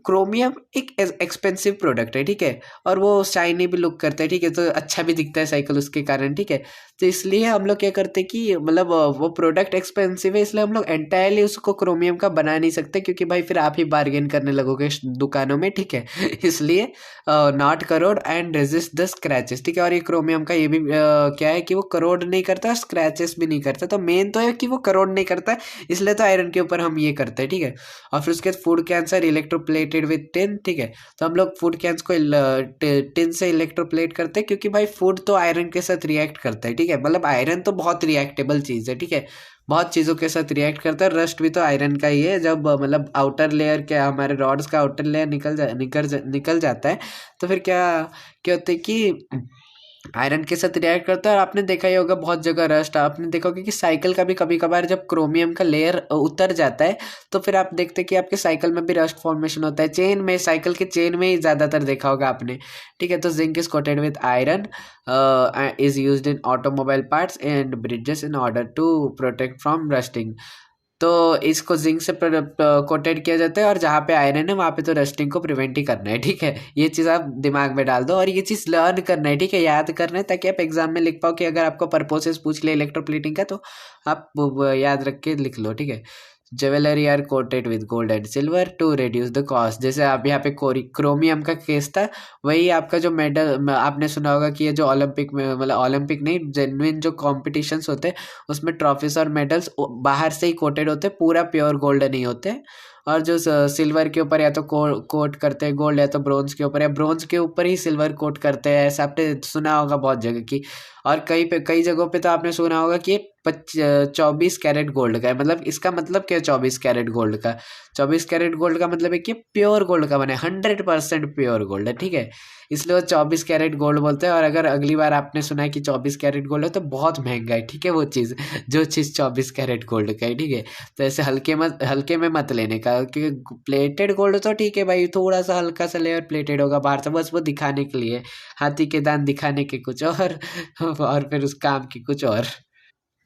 क्रोमियम एक एक्सपेंसिव प्रोडक्ट है। ठीक है, और वो शाइनी भी लुक करता है। ठीक है, तो अच्छा भी दिखता है साइकिल उसके कारण। ठीक है, तो इसलिए हम लोग क्या करते हैं कि मतलब वो प्रोडक्ट एक्सपेंसिव है, इसलिए हम लोग एंटायरली उसको क्रोमियम का बना नहीं सकते, क्योंकि भाई फिर आप ही बार्गेन करने लगोगे दुकानों में। ठीक है, इसलिए not crore and resist the scratches. ठीक है, और ये क्रोमियम का ये भी क्या है कि वो करोड नहीं करता, स्क्रैचेस भी नहीं करता। तो मेन तो है कि वो करोड नहीं करता, इसलिए तो आयरन के ऊपर हम ये करते हैं। ठीक है, और फिर उसके बाद food cancer electroplated with tin. ठीक है, तो हम लोग फूड कैंस को टिन से इलेक्ट्रोप्लेट करते हैं, क्योंकि भाई फूड तो आयरन के साथ रिएक्ट करता है। ठीक है, मतलब आयरन तो बहुत रिएक्टेबल चीज़ है। ठीक है, बहुत चीज़ों के साथ रिएक्ट करता है। रस्ट भी तो आयरन का ही है। जब मतलब आउटर लेयर क्या हमारे रॉड्स का आउटर लेयर निकल जाता है, तो फिर क्या क्या होता है कि आयरन के साथ रिएक्ट करता है। और आपने देखा ही होगा बहुत जगह रस्ट, आपने देखा होगा कि साइकिल का भी कभी कभार जब क्रोमियम का लेयर उतर जाता है, तो फिर आप देखते हैं कि आपके साइकिल में भी रस्ट फॉर्मेशन होता है। चेन में, साइकिल के चेन में ही ज़्यादातर देखा होगा आपने। ठीक है, तो zinc is coated with iron is used in automobile parts and bridges in order to protect from rusting. तो इसको जिंक से कोटेड किया जाता है, और जहाँ पे आयरन है वहाँ पे तो रस्टिंग को प्रिवेंट ही करना है। ठीक है, ये चीज़ आप दिमाग में डाल दो, और ये चीज़ लर्न करना है। ठीक है, याद करना है, ताकि आप एग्जाम में लिख पाओ कि अगर आपको पर्पसेस पूछ ले इलेक्ट्रोप्लेटिंग का, तो आप याद रख के लिख लो। ठीक है, jewellery are coated with gold and silver to reduce the cost. जैसे आप यहाँ पे क्रोमियम का केस था, वही आपका जो मेडल आपने सुना होगा कि ये जो ओलंपिक में, मतलब ओलंपिक नहीं, जेन्युइन जो कॉम्पिटिशन्स होते हैं उसमें ट्रॉफीज और मेडल्स बाहर से ही कोटेड होते हैं, पूरा प्योर गोल्ड नहीं होते। और जो सिल्वर के ऊपर या तो कोट करते हैं गोल्ड, या तो ब्रोंज के ऊपर, या ब्रोंज के ऊपर ही सिल्वर कोट करते हैं, ऐसा आपने सुना होगा बहुत जगह की। और कई जगहों पे तो आपने सुना होगा कि 24 कैरेट गोल्ड का है। मतलब इसका मतलब क्या है 24 कैरेट गोल्ड का? 24 कैरेट गोल्ड का मतलब है कि प्योर गोल्ड का बना है, 100% प्योर गोल्ड है। ठीक है, इसलिए वो 24 कैरेट गोल्ड बोलते हैं। और अगर अगली बार आपने सुना है कि 24 कैरेट गोल्ड है, तो बहुत महंगा है। ठीक है, वो चीज़ जो चीज़ 24 कैरेट गोल्ड का है। ठीक है, तो ऐसे हल्के में मत लेने का, क्योंकि प्लेटेड गोल्ड तो ठीक है भाई, थोड़ा सा हल्का सा लेयर प्लेटेड होगा बाहर से, बस वो दिखाने के लिए, हाथी के दांत दिखाने के कुछ और फिर उस काम की कुछ और।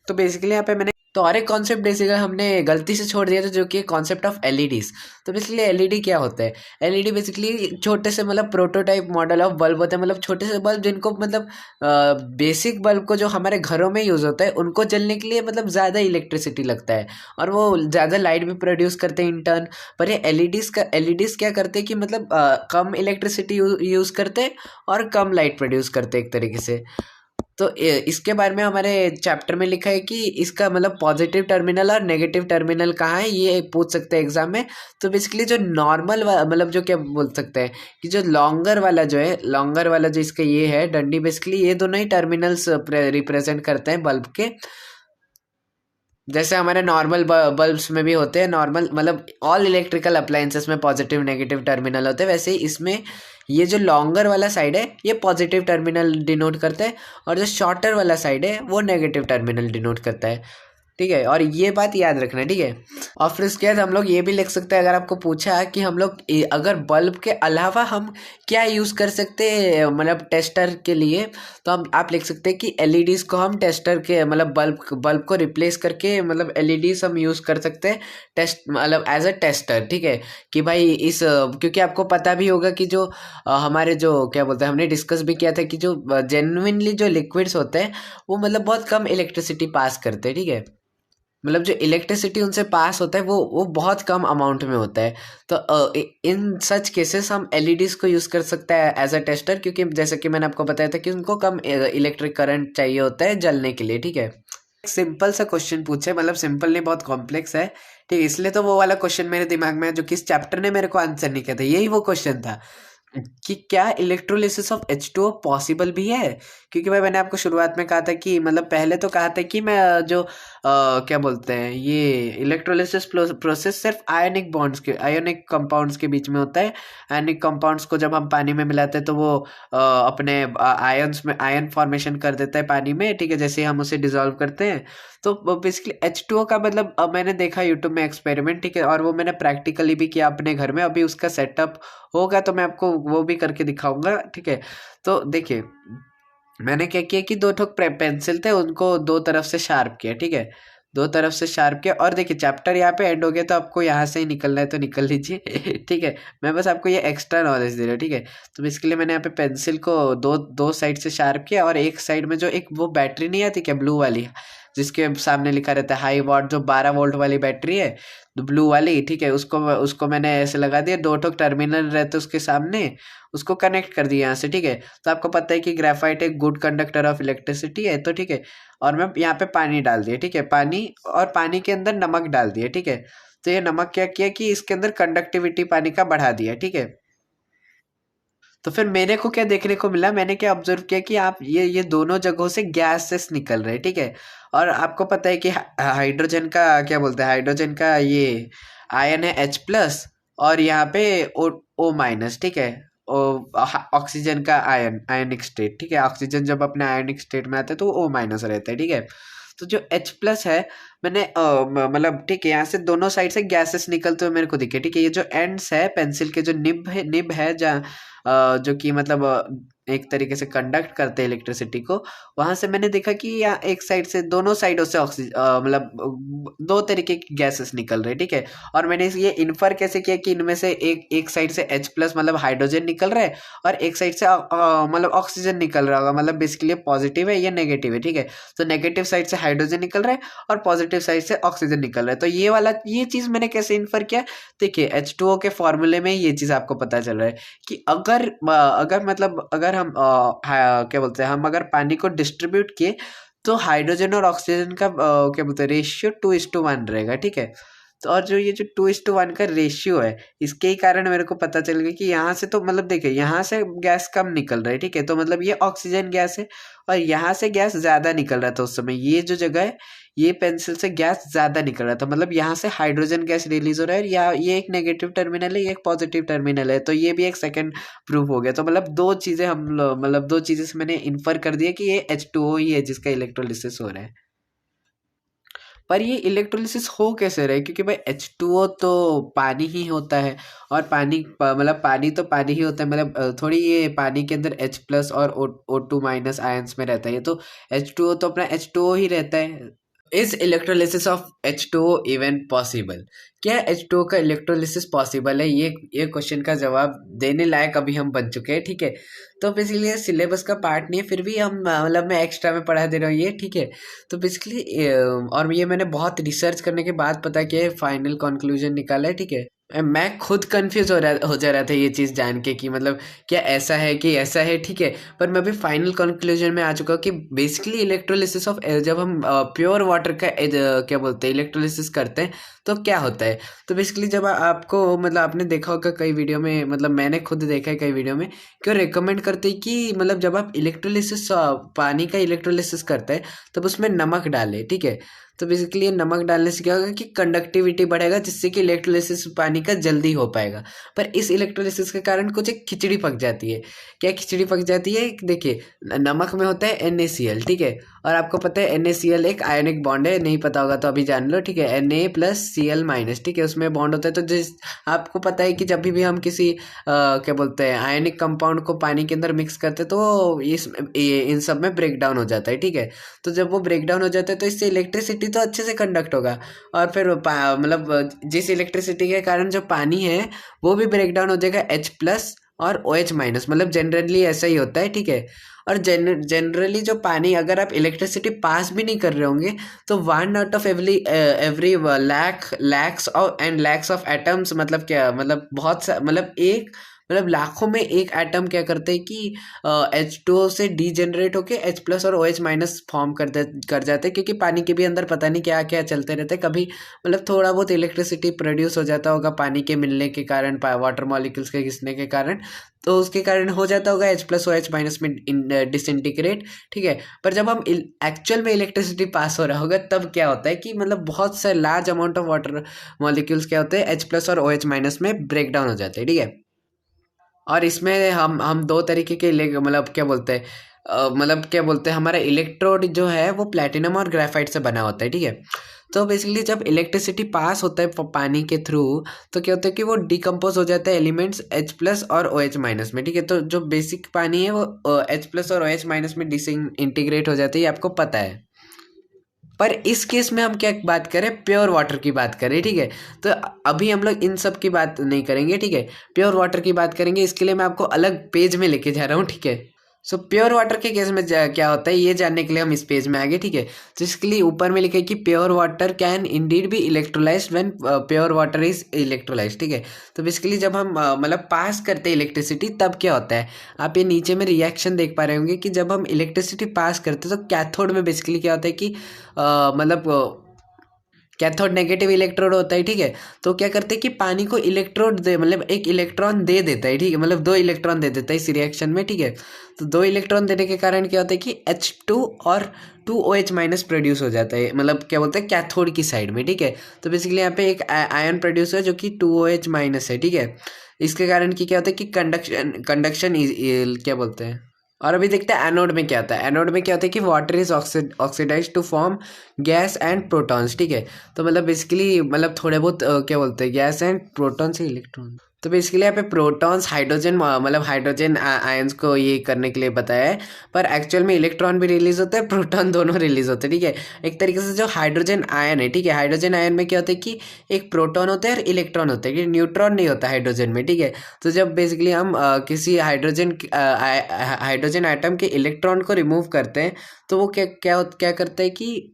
तो बेसिकली यहाँ पे मैंने तो और एक कॉन्सेप्ट बेसिकली हमने गलती से छोड़ दिया था, जो कि कॉन्सेप्ट ऑफ एलईडीज। तो बेसिकली एलईडी क्या होता है? एलईडी बेसिकली छोटे से मतलब प्रोटोटाइप मॉडल ऑफ बल्ब होते हैं, मतलब छोटे से बल्ब जिनको मतलब बेसिक बल्ब को जो हमारे घरों में यूज़ होता है उनको जलने के लिए मतलब ज़्यादा इलेक्ट्रिसिटी लगता है और वो ज़्यादा लाइट भी प्रोड्यूस करते हैं इन टर्न। पर ये एलईडीज क्या करते हैं कि मतलब कम इलेक्ट्रिसिटी यूज़ करते हैं और कम लाइट प्रोड्यूस करते हैं एक तरीके से। तो इसके बारे में हमारे चैप्टर में लिखा है कि इसका मतलब पॉजिटिव टर्मिनल और नेगेटिव टर्मिनल कहाँ है, ये पूछ सकते हैं एग्जाम में। तो बेसिकली जो नॉर्मल मतलब जो क्या बोल सकते हैं कि जो लॉन्गर वाला जो इसका ये है डंडी, बेसिकली ये दोनों ही टर्मिनल्स रिप्रेजेंट करते हैं बल्ब के। जैसे हमारे नॉर्मल बल्ब्स में भी होते हैं, नॉर्मल मतलब ऑल इलेक्ट्रिकल अप्लायंसेस में पॉजिटिव नेगेटिव टर्मिनल होते हैं, वैसे ही इसमें ये जो लॉन्गर वाला साइड है ये पॉजिटिव टर्मिनल डिनोट करता है और जो शॉर्टर वाला साइड है वो नेगेटिव टर्मिनल डिनोट करता है। ठीक है, और ये बात याद रखना है। ठीक है, और फिर उसके बाद हम लोग ये भी लिख सकते हैं, अगर आपको पूछा कि हम लोग अगर बल्ब के अलावा हम क्या यूज़ कर सकते हैं मतलब टेस्टर के लिए, तो आप लिख सकते हैं कि एलईडीज़ को हम टेस्टर के मतलब बल्ब को रिप्लेस करके मतलब एलईडीज़ हम यूज़ कर सकते हैं टेस्ट मतलब एज अ टेस्टर। ठीक है, कि भाई क्योंकि आपको पता भी होगा कि जो हमारे जो क्या बोलते हैं, हमने डिस्कस भी किया था कि जो जेन्युइनली जो लिक्विड्स होते हैं वो मतलब बहुत कम इलेक्ट्रिसिटी पास करते हैं। ठीक है, मतलब जो इलेक्ट्रिसिटी उनसे पास होता है वो बहुत कम अमाउंट में होता है। तो इन सच केसेस हम एलईडीज को यूज़ कर सकते हैं एज अ टेस्टर, क्योंकि जैसे कि मैंने आपको बताया था कि उनको कम इलेक्ट्रिक करंट चाहिए होता है जलने के लिए। ठीक है, एक सिंपल सा क्वेश्चन पूछे, मतलब सिंपल नहीं बहुत कॉम्प्लेक्स है। ठीक है, इसलिए तो वो वाला क्वेश्चन मेरे दिमाग में है जो किस चैप्टर ने मेरे को आंसर नहीं किया था, यही वो क्वेश्चन था कि क्या इलेक्ट्रोलिसिस ऑफ H2O पॉसिबल भी है। क्योंकि भाई मैंने आपको शुरुआत में कहा था कि मतलब पहले तो कहा था कि मैं जो क्या बोलते हैं ये इलेक्ट्रोलिसिस प्रोसेस सिर्फ आयोनिक कंपाउंड्स के बीच में होता है। आयोनिक कंपाउंड्स को जब हम पानी में मिलाते हैं तो वो अपने आयन फॉर्मेशन कर देता है पानी में। ठीक है, जैसे हम उसे डिजोल्व करते हैं तो बेसिकली H2O का मतलब मैंने देखा यूट्यूब में एक्सपेरिमेंट। ठीक है, और वो मैंने प्रैक्टिकली भी किया अपने घर में, अभी उसका सेटअप होगा तो मैं आपको वो भी करके दिखाऊंगा। ठीक है, तो देखिए मैंने क्या किया कि दो ठोक पेंसिल थे उनको दो तरफ से शार्प किया। ठीक है, दो तरफ से शार्प किया और देखिए चैप्टर यहाँ पे एंड हो गया, तो आपको यहाँ से ही निकलना है तो निकल लीजिए। ठीक है, मैं बस आपको ये एक्स्ट्रा नॉलेज दे रहा हूँ। ठीक है, तो इसके लिए मैंने यहाँ पे पेंसिल को दो साइड से शार्प किया और एक साइड में जो एक वो बैटरी नहीं आती क्या ब्लू वाली, जिसके सामने लिखा रहता है हाई वॉट, जो 12 वोल्ट वाली बैटरी है ब्लू वाली। ठीक है, उसको मैंने ऐसे लगा दिया, दो ठोक टर्मिनल रहते उसके सामने, उसको कनेक्ट कर दिया यहाँ से। ठीक है, तो आपको पता है कि ग्रेफाइट एक गुड कंडक्टर ऑफ इलेक्ट्रिसिटी है। तो ठीक है, और मैं यहाँ पे पानी डाल दिया। ठीक है, पानी और पानी के अंदर नमक डाल दिया। ठीक है, तो ये नमक क्या किया कि इसके अंदर कंडक्टिविटी पानी का बढ़ा दिया। ठीक है, तो फिर मेरे को क्या देखने को मिला, मैंने क्या ऑब्जर्व किया कि आप ये दोनों जगहों से गैसेस निकल रहे हैं। ठीक है, और आपको पता है कि हाइड्रोजन का क्या बोलते हैं, हाइड्रोजन का ये आयन है H+ और यहाँ पे O माइनस। ठीक है, ऑक्सीजन का आयनिक स्टेट। ठीक है, ऑक्सीजन जब अपने आयनिक स्टेट में आते हैं तो O माइनस रहता है। ठीक है, तो जो H+ है मैंने मतलब ठीक है यहाँ से दोनों साइड से गैसेस निकलते हुए मेरे को दिखे। ठीक है, ये जो एंड्स है पेंसिल के जो निब है जहाँ जो कि मतलब एक तरीके से कंडक्ट करते हैं इलेक्ट्रिसिटी को, वहां से मैंने देखा कि यहाँ एक साइड से दोनों साइडों से मतलब दो तरीके की गैसेस निकल रहे हैं। ठीक है, और मैंने ये इन्फर कैसे किया कि इनमें से एक साइड से H+ मतलब हाइड्रोजन निकल रहा है और एक साइड से मतलब ऑक्सीजन निकल रहा होगा, मतलब बेसिकली पॉजिटिव है ये नेगेटिव है। ठीक है, तो नेगेटिव साइड से हाइड्रोजन निकल रहा है और पॉजिटिव साइड से ऑक्सीजन निकल रहा है। तो ये चीज मैंने कैसे इन्फर किया, देखिए H2O के फॉर्मूले में ये चीज आपको पता चल रहा है कि अगर हम क्या बोलते हैं, हम अगर पानी को डिस्ट्रीब्यूट किए तो हाइड्रोजन और ऑक्सीजन का क्या बोलते हैं रेशियो 2:1 रहेगा। ठीक है, तो और जो ये जो 2:1 का रेशियो है इसके ही कारण मेरे को पता चल गया कि यहाँ से तो मतलब देखिए यहाँ से गैस कम निकल रहा है। ठीक है, तो मतलब ये ऑक्सीजन गैस है और यहाँ से गैस ज्यादा निकल रहा था उस समय, ये जो जगह है ये पेंसिल से गैस ज्यादा निकल रहा था, मतलब यहाँ से हाइड्रोजन गैस रिलीज हो रहा है या ये एक नेगेटिव टर्मिनल है ये एक पॉजिटिव टर्मिनल है, तो ये भी एक सेकंड प्रूफ हो गया। तो मतलब दो चीजें से मैंने इन्फर कर दिया कि ये H2O ही है जिसका इलेक्ट्रोलिसिस हो रहा है। पर ये इलेक्ट्रोलिसिस हो कैसे रहा है, क्योंकि भाई H2O तो पानी ही होता है और मतलब पानी तो पानी ही होता है, मतलब थोड़ी ये पानी के अंदर H+ और O2- आयंस में रहता है, ये तो H2O तो अपना H2O ही रहता है। Is electrolysis of H2O even possible? क्या H2O का इलेक्ट्रोलिसिस पॉसिबल है? ये क्वेश्चन का जवाब देने लायक अभी हम बन चुके हैं, ठीक है। तो बेसिकली ये सिलेबस का पार्ट नहीं है, फिर भी हम मतलब मैं एक्स्ट्रा में पढ़ा दे रहा हूँ ये, ठीक है। तो बेसिकली और ये मैंने बहुत रिसर्च करने के बाद पता किया, फाइनल कंक्लूजन निकाला है, ठीक है। मैं खुद कंफ्यूज हो जा रहा था ये चीज़ जान के कि मतलब क्या ऐसा है कि ऐसा है, ठीक है। पर मैं भी फाइनल कंक्लूजन में आ चुका हूँ कि बेसिकली इलेक्ट्रोलिसिस ऑफ, जब हम प्योर वाटर का क्या बोलते हैं इलेक्ट्रोलिसिस करते हैं तो क्या होता है। तो बेसिकली जब आपको मतलब आपने देखा होगा कई वीडियो में, मतलब मैंने खुद देखा है कई वीडियो में, क्यों रिकमेंड करते हैं कि मतलब जब आप इलेक्ट्रोलिसिस पानी का इलेक्ट्रोलिसिस करते हैं तब उसमें नमक डालें, ठीक है। तो बेसिकली नमक डालने से क्या होगा कि कंडक्टिविटी बढ़ेगा, जिससे कि इलेक्ट्रोलिसिस पानी का जल्दी हो पाएगा। पर इस इलेक्ट्रोलिसिस के कारण कुछ एक खिचड़ी पक जाती है। क्या खिचड़ी पक जाती है? देखिए, नमक में होता है NaCl, ठीक है। और आपको पता है NaCl एक आयनिक बॉन्ड है, नहीं पता होगा तो अभी जान लो, ठीक है। Na+Cl-, ठीक है, उसमें बॉन्ड होता है। तो जिस आपको पता है कि जब भी हम किसी क्या बोलते हैं आयनिक कंपाउंड को पानी के अंदर मिक्स करते हैं तो इन सब में ब्रेक डाउन हो जाता है, ठीक है। तो जब वो ब्रेक डाउन हो जाता है तो इससे इलेक्ट्रिसिटी तो अच्छे से कंडक्ट होगा, और फिर मतलब जिस इलेक्ट्रिसिटी के कारण जो पानी है वो भी ब्रेक डाउन हो जाएगा H+ और OH-, मतलब जनरली ऐसा ही होता है, ठीक है। और जनरली जो पानी, अगर आप इलेक्ट्रिसिटी पास भी नहीं कर रहे होंगे तो 1/एवरी लैक्स ऑफ एटम्स, मतलब क्या, मतलब बहुत सा, मतलब एक, मतलब लाखों में एक एटम क्या करते हैं कि H2O से डीजेनरेट होके H+ और OH- फॉर्म कर जाते हैं, क्योंकि पानी के भी अंदर पता नहीं क्या क्या चलते रहते हैं। कभी मतलब थोड़ा बहुत इलेक्ट्रिसिटी प्रोड्यूस हो जाता होगा पानी के मिलने के कारण, वाटर मॉलिक्यूल्स के घिसने के कारण, तो उसके कारण हो जाता होगा H+ OH- में डिसइंटीग्रेट, ठीक है। पर जब हम एक्चुअल में इलेक्ट्रिसिटी पास हो रहा होगा तब क्या होता है कि मतलब बहुत से large amount of water molecules क्या होते हैं H+ और OH- में ब्रेक डाउन हो जाते हैं, ठीक है। और इसमें हम दो तरीके के मतलब क्या बोलते हैं मतलब क्या बोलते हैं, हमारा इलेक्ट्रोड जो है वो प्लेटिनम और ग्रेफाइट से बना होता है, ठीक है। तो बेसिकली जब इलेक्ट्रिसिटी पास होता है पानी के थ्रू तो क्या होता है कि वो डिकम्पोज हो जाता है एलिमेंट्स H+ और OH- में, ठीक है। तो जो बेसिक पानी है वो H+ और OH- में डिसइंटीग्रेट हो जाती है, आपको पता है। पर इस केस में हम क्या बात करें, प्योर वाटर की बात करें, ठीक है। तो अभी हम लोग इन सब की बात नहीं करेंगे, ठीक है। प्योर वाटर की बात करेंगे, इसके लिए मैं आपको अलग पेज में लेके जा रहा हूँ, ठीक है। सो प्योर वाटर के केस में क्या होता है ये जानने के लिए हम इस पेज में आ गए, ठीक है। तो इसके लिए ऊपर में लिखा है कि pure water can indeed be electrolysed when pure water is electrolysed, ठीक है। तो बेसिकली जब हम मतलब पास करते हैं इलेक्ट्रिसिटी तब क्या होता है, आप ये नीचे में रिएक्शन देख पा रहे होंगे कि जब हम इलेक्ट्रिसिटी पास करते हैं तो कैथोड में बेसिकली क्या होता है कि मतलब कैथोड नेगेटिव इलेक्ट्रोड होता है, ठीक है। तो क्या करते हैं कि पानी को इलेक्ट्रोड दे, मतलब एक इलेक्ट्रॉन दे देता है, ठीक है, मतलब 2 इलेक्ट्रॉन दे देता है इस रिएक्शन में, ठीक है। तो 2 इलेक्ट्रॉन देने के कारण क्या होता है कि H2 और 2OH- प्रोड्यूस हो जाता है, मतलब क्या बोलते हैं कैथोड की साइड में, ठीक है। तो बेसिकली यहाँ पे एक आयन प्रोड्यूस है जो कि 2OH- है, ठीक है। इसके कारण की क्या होता है कि कंडक्शन क्या बोलते हैं। और अभी देखते हैं एनोड में क्या होता है। एनोड में क्या होता है कि water is oxidise to form gas and protons, ठीक है। तो मतलब बेसिकली मतलब थोड़े बहुत क्या बोलते हैं, गैस एंड प्रोटॉन से इलेक्ट्रॉन। तो बेसिकली यहाँ पे प्रोटॉन्स हाइड्रोजन, मतलब हाइड्रोजन आयंस को ये करने के लिए बताया है। पर एक्चुअल में इलेक्ट्रॉन भी रिलीज होता है, प्रोटॉन दोनों रिलीज होते हैं, ठीक है। एक तरीके से जो हाइड्रोजन आयन है, ठीक है, हाइड्रोजन आयन में क्या होता है कि एक प्रोटॉन होता है और इलेक्ट्रॉन होता है, कि न्यूट्रॉन नहीं होता हाइड्रोजन में, ठीक है। तो जब बेसिकली हम किसी हाइड्रोजन आइटम के इलेक्ट्रॉन को रिमूव करते हैं तो वो क्या करता है कि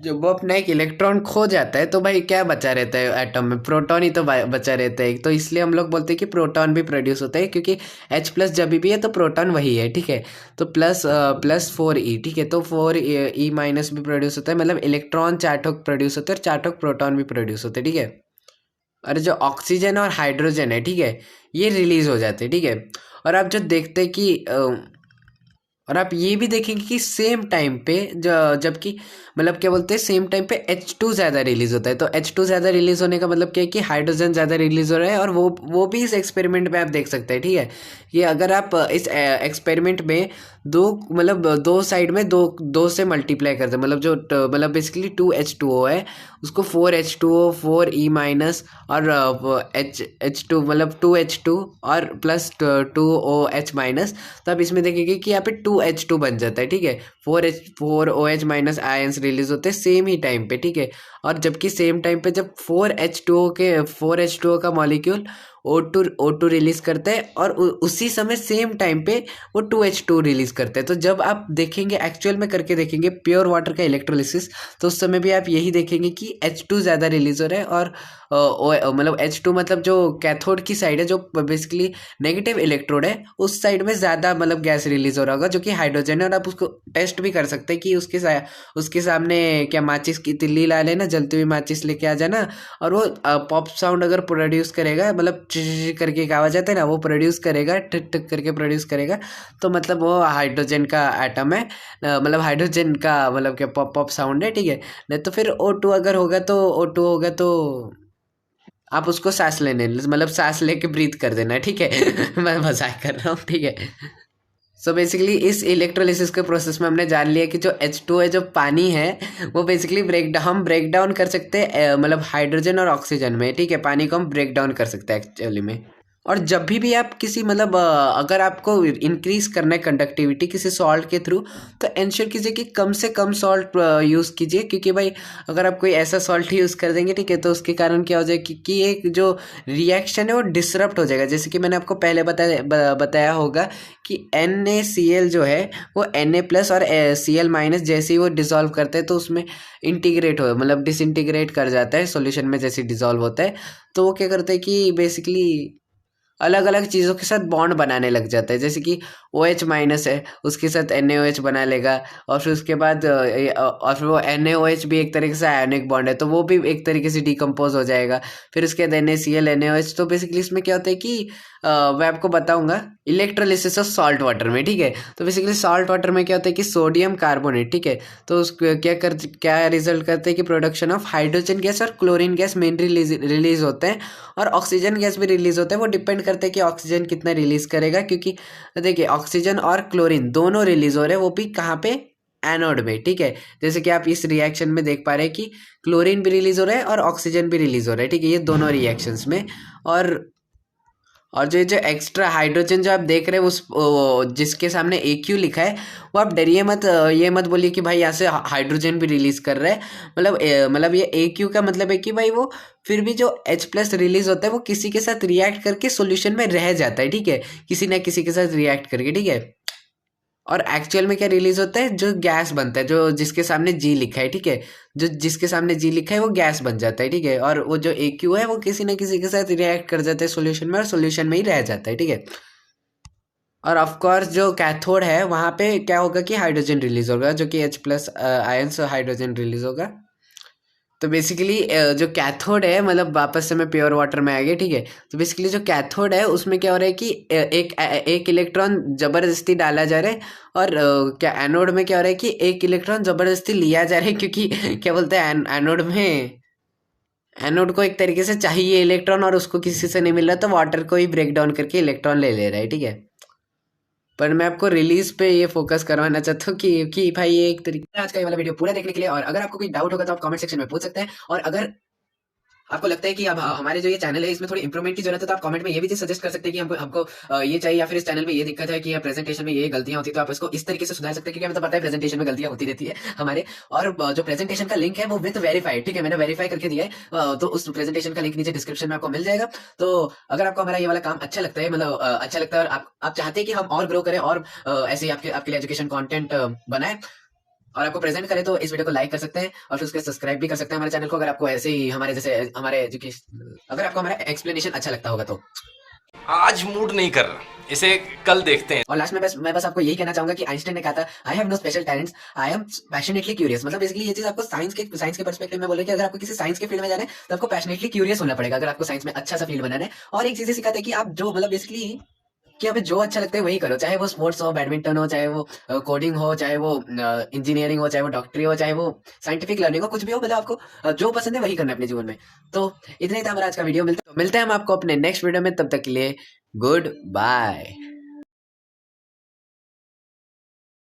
जब वो अपना एक इलेक्ट्रॉन खो जाता है तो भाई क्या बचा रहता है एटम में, प्रोटॉन ही तो बचा रहता है। तो इसलिए हम लोग बोलते हैं कि प्रोटॉन भी प्रोड्यूस होता है, क्योंकि H+ जब भी है तो प्रोटॉन वही है, ठीक है। तो +4e, ठीक है। तो 4e- भी प्रोड्यूस होता है, मतलब इलेक्ट्रॉन 4 ठोक प्रोड्यूस होते हैं और 4 ठोक प्रोटॉन भी प्रोड्यूस होते हैं, ठीक है। और जो ऑक्सीजन और हाइड्रोजन है, ठीक है, ये रिलीज हो जाते हैं, ठीक है। और आप जो देखते हैं कि और आप ये भी देखेंगे कि सेम टाइम पे जबकि मतलब क्या बोलते हैं सेम टाइम पे H2 ज़्यादा रिलीज होता है। तो H2 ज़्यादा रिलीज होने का मतलब क्या है कि हाइड्रोजन ज़्यादा रिलीज हो रहा है, और वो भी इस एक्सपेरिमेंट में आप देख सकते हैं, ठीक है। कि अगर आप इस एक्सपेरिमेंट में दो साइड में दो से मल्टीप्लाई करते हैं, मतलब मतलब बेसिकली 2H2O है, उसको 4H2O 4e- और H2 मतलब 2H2 और +2OH-। तो आप इसमें देखेंगे कि यहाँ पे 2 2H2 बन जाता है, ठीक है। 4OH माइनस आयंस रिलीज होते हैं सेम ही टाइम पे, ठीक है। और जबकि सेम टाइम पे जब 4H2O का मॉलिक्यूल O2 रिलीज करता है और उसी समय सेम टाइम पे वो 2H2 रिलीज करते हैं। तो जब आप देखेंगे एक्चुअल में करके देखेंगे प्योर वाटर का इलेक्ट्रोलिसिस, तो उस समय भी आप यही देखेंगे कि H2 ज़्यादा रिलीज हो रहा है और मतलब H2 मतलब जो कैथोड की साइड है, जो बेसिकली नेगेटिव इलेक्ट्रोड है, उस साइड में ज़्यादा मतलब गैस रिलीज हो रहा होगा जो कि हाइड्रोजन है। और आप उसको टेस्ट भी कर सकते हैं कि उसके सामने क्या माचिस की तिल्ली ला लेना, जलती हुई माचिस लेके आ जाना, और वो पॉप साउंड अगर प्रोड्यूस करेगा, मतलब करके एक आवाज आता है ना, वो प्रोड्यूस करेगा, टिक टिक करके प्रोड्यूस करेगा, तो मतलब वो हाइड्रोजन का एटम है, मतलब हाइड्रोजन का मतलब क्या पॉप पॉप साउंड है, ठीक है। नहीं तो फिर O2 अगर होगा तो O2 होगा तो आप उसको सांस लेने मतलब सांस लेके ब्रीथ कर देना, ठीक है। मैं मजाक कर रहा हूँ, ठीक है। सो बेसिकली इस इलेक्ट्रोलिसिस के प्रोसेस में हमने जान लिया कि जो H2 है, जो पानी है, वो बेसिकली हम ब्रेक डाउन कर सकते हैं मतलब हाइड्रोजन और ऑक्सीजन में, ठीक है। पानी को हम ब्रेक डाउन कर सकते हैं एक्चुअली में। और जब भी आप किसी मतलब अगर आपको इंक्रीज करना है कंडक्टिविटी किसी सॉल्ट के थ्रू, तो इंश्योर कीजिए कि कम से कम सॉल्ट यूज़ कीजिए, क्योंकि भाई अगर आप कोई ऐसा सॉल्ट यूज़ कर देंगे, ठीक है, तो उसके कारण क्या हो जाएगा कि एक जो रिएक्शन है वो डिसरप्ट हो जाएगा। जैसे कि मैंने आपको पहले बताया होगा कि NaCl जो है वो Na+ और Cl- जैसे ही वो डिसॉल्व करते हैं तो उसमें इंटीग्रेट हो मतलब डिसइंटीग्रेट कर जाता है सॉल्यूशन में, जैसे डिसॉल्व होता है। तो वो क्या करते हैं कि बेसिकली अलग अलग चीज़ों के साथ बॉन्ड बनाने लग जाता है। जैसे कि OH- है, उसके साथ NaOH बना लेगा, और फिर उसके बाद और फिर वो NaOH भी एक तरीके से आयोनिक बॉन्ड है, तो वो भी एक तरीके से डिकम्पोज हो जाएगा। फिर उसके बाद NaCl NaOH। तो बेसिकली इसमें क्या होता है कि मैं आपको बताऊंगा इलेक्ट्रोलिसिस ऑफ सॉल्ट वाटर में, ठीक है। तो बेसिकली सॉल्ट वाटर में क्या होता है कि सोडियम कार्बोनेट, ठीक है, तो उस क्या रिजल्ट करते हैं कि प्रोडक्शन ऑफ हाइड्रोजन गैस और क्लोरीन गैस मेन रिलीज होते हैं, और ऑक्सीजन गैस भी रिलीज होता है। वो डिपेंड करता है कि ऑक्सीजन कितना रिलीज करेगा, क्योंकि देखिए ऑक्सीजन और क्लोरीन दोनों रिलीज हो रहे हैं, वो भी कहाँ पे, एनोड में, ठीक है। जैसे कि आप इस रिएक्शन में देख पा रहे हैं कि क्लोरीन भी रिलीज हो रहा है और ऑक्सीजन भी रिलीज हो रहा है, ठीक है, ये दोनों रिएक्शंस में। और जो जो एक्स्ट्रा हाइड्रोजन जो आप देख रहे हैं उस जिसके सामने AQ लिखा है, वो आप डरिए मत, ये मत बोलिए कि भाई यहाँ से हाइड्रोजन भी रिलीज कर रहा है। मतलब ये AQ का मतलब है कि भाई वो फिर भी जो H+ रिलीज होता है वो किसी के साथ रिएक्ट करके सॉल्यूशन में रह जाता है, ठीक है, किसी ना किसी के साथ रिएक्ट करके, ठीक है। और एक्चुअल में क्या रिलीज होता है, जो गैस बनता है, जो जिसके सामने G लिखा है, ठीक है, जो जिसके सामने G लिखा है वो गैस बन जाता है, ठीक है। और वो जो AQ है वो किसी न किसी के साथ रिएक्ट कर जाता है सॉल्यूशन में, और सॉल्यूशन में ही रह जाता है, ठीक है। और ऑफ कोर्स जो कैथोड है वहाँ पे क्या होगा कि हाइड्रोजन रिलीज होगा, जो कि H+ आयंस हाइड्रोजन रिलीज होगा। तो बेसिकली जो कैथोड है, मतलब वापस से मैं प्योर वाटर में आ गया, ठीक है। तो बेसिकली जो कैथोड है उसमें क्या हो रहा है कि एक इलेक्ट्रॉन जबरदस्ती डाला जा रहा है, और क्या एनोड में क्या हो रहा है कि एक इलेक्ट्रॉन जबरदस्ती लिया जा रहा है, क्योंकि क्या बोलते हैं एनोड को एक तरीके से चाहिए इलेक्ट्रॉन, और उसको किसी से नहीं मिल रहा, तो वाटर को ही ब्रेक डाउन करके इलेक्ट्रॉन ले ले रहा है, ठीक है। पर मैं आपको रिलीज पे ये फोकस करवाना चाहता हूँ कि भाई ये एक तरीके आज का ये वाला वीडियो पूरा देखने के लिए। और अगर आपको कोई डाउट होगा तो आप कमेंट सेक्शन में पूछ सकते हैं, और अगर आपको लगता है कि अब हमारे जो ये चैनल है इसमें थोड़ी इंप्रूवमेंट की जरूरत है, तो आप कमेंट में ये भी चीज सजेस्ट कर सकते हैं कि हमको ये चाहिए, या फिर इस चैनल में ये दिक्कत है कि प्रेजेंटेशन में ये गलतियां होती है, तो आप इसको इस तरीके से सुधार सकते हैं, क्योंकि हमें तो पता है प्रेजेंटेशन में गलतियां होती रहती है हमारे। और जो प्रेजेंटेशन का लिंक है वो विद वेरीफाइड, ठीक है, मैंने वेरीफाई करके दिया है, तो उस प्रेजेंटेशन का लिंक नीचे डिस्क्रिप्शन में आपको मिल जाएगा। तो अगर आपको हमारा ये वाला काम अच्छा लगता है, मतलब अच्छा लगता है, और आप चाहते हैं कि हम और ग्रो करें और ऐसे ही आपके लिए एजुकेशन कंटेंट बनाए और आपको प्रेजेंट करें, तो इस वीडियो को लाइक कर सकते हैं, और फिर उसके सब्सक्राइब भी कर सकते हैं हमारे चैनल को, अगर आपको ऐसे ही हमारे एजुकेशन, अगर आपको हमारा एक्सप्लेनेशन अच्छा लगता होगा तो। आज मूड नहीं कर रहा, इसे कल देखते हैं। और लास्ट में मैं बस आपको यही कहना चाहूंगा कि आइंस्टाइन ने कहा था, I have no special talents, I am passionately curious. मतलब बेसिकली ये चीज आपको साइंस के पर्सपेक्टिव में बोल रहे हैं कि अगर आपको किसी साइंस के फील्ड में जाना है तो आपको पैशनेटली क्यूरियस होना पड़ेगा, अगर आपको साइंस में अच्छा सा फील्ड बनाना है। और एक चीज सिखाते हैं कि आप जो मतलब बेसिकली कि हमें जो अच्छा लगता है वही करो, चाहे वो स्पोर्ट्स हो, बैडमिंटन हो, चाहे वो कोडिंग हो, चाहे वो इंजीनियरिंग हो, चाहे वो डॉक्टरी हो, चाहे वो साइंटिफिक लर्निंग हो, कुछ भी हो, मतलब आपको जो पसंद है वही करना है अपने जीवन में। तो इतना ही था हमारा आज का वीडियो। मिलते हैं हम आपको अपने नेक्स्ट वीडियो में, तब तक के लिए गुड बाय।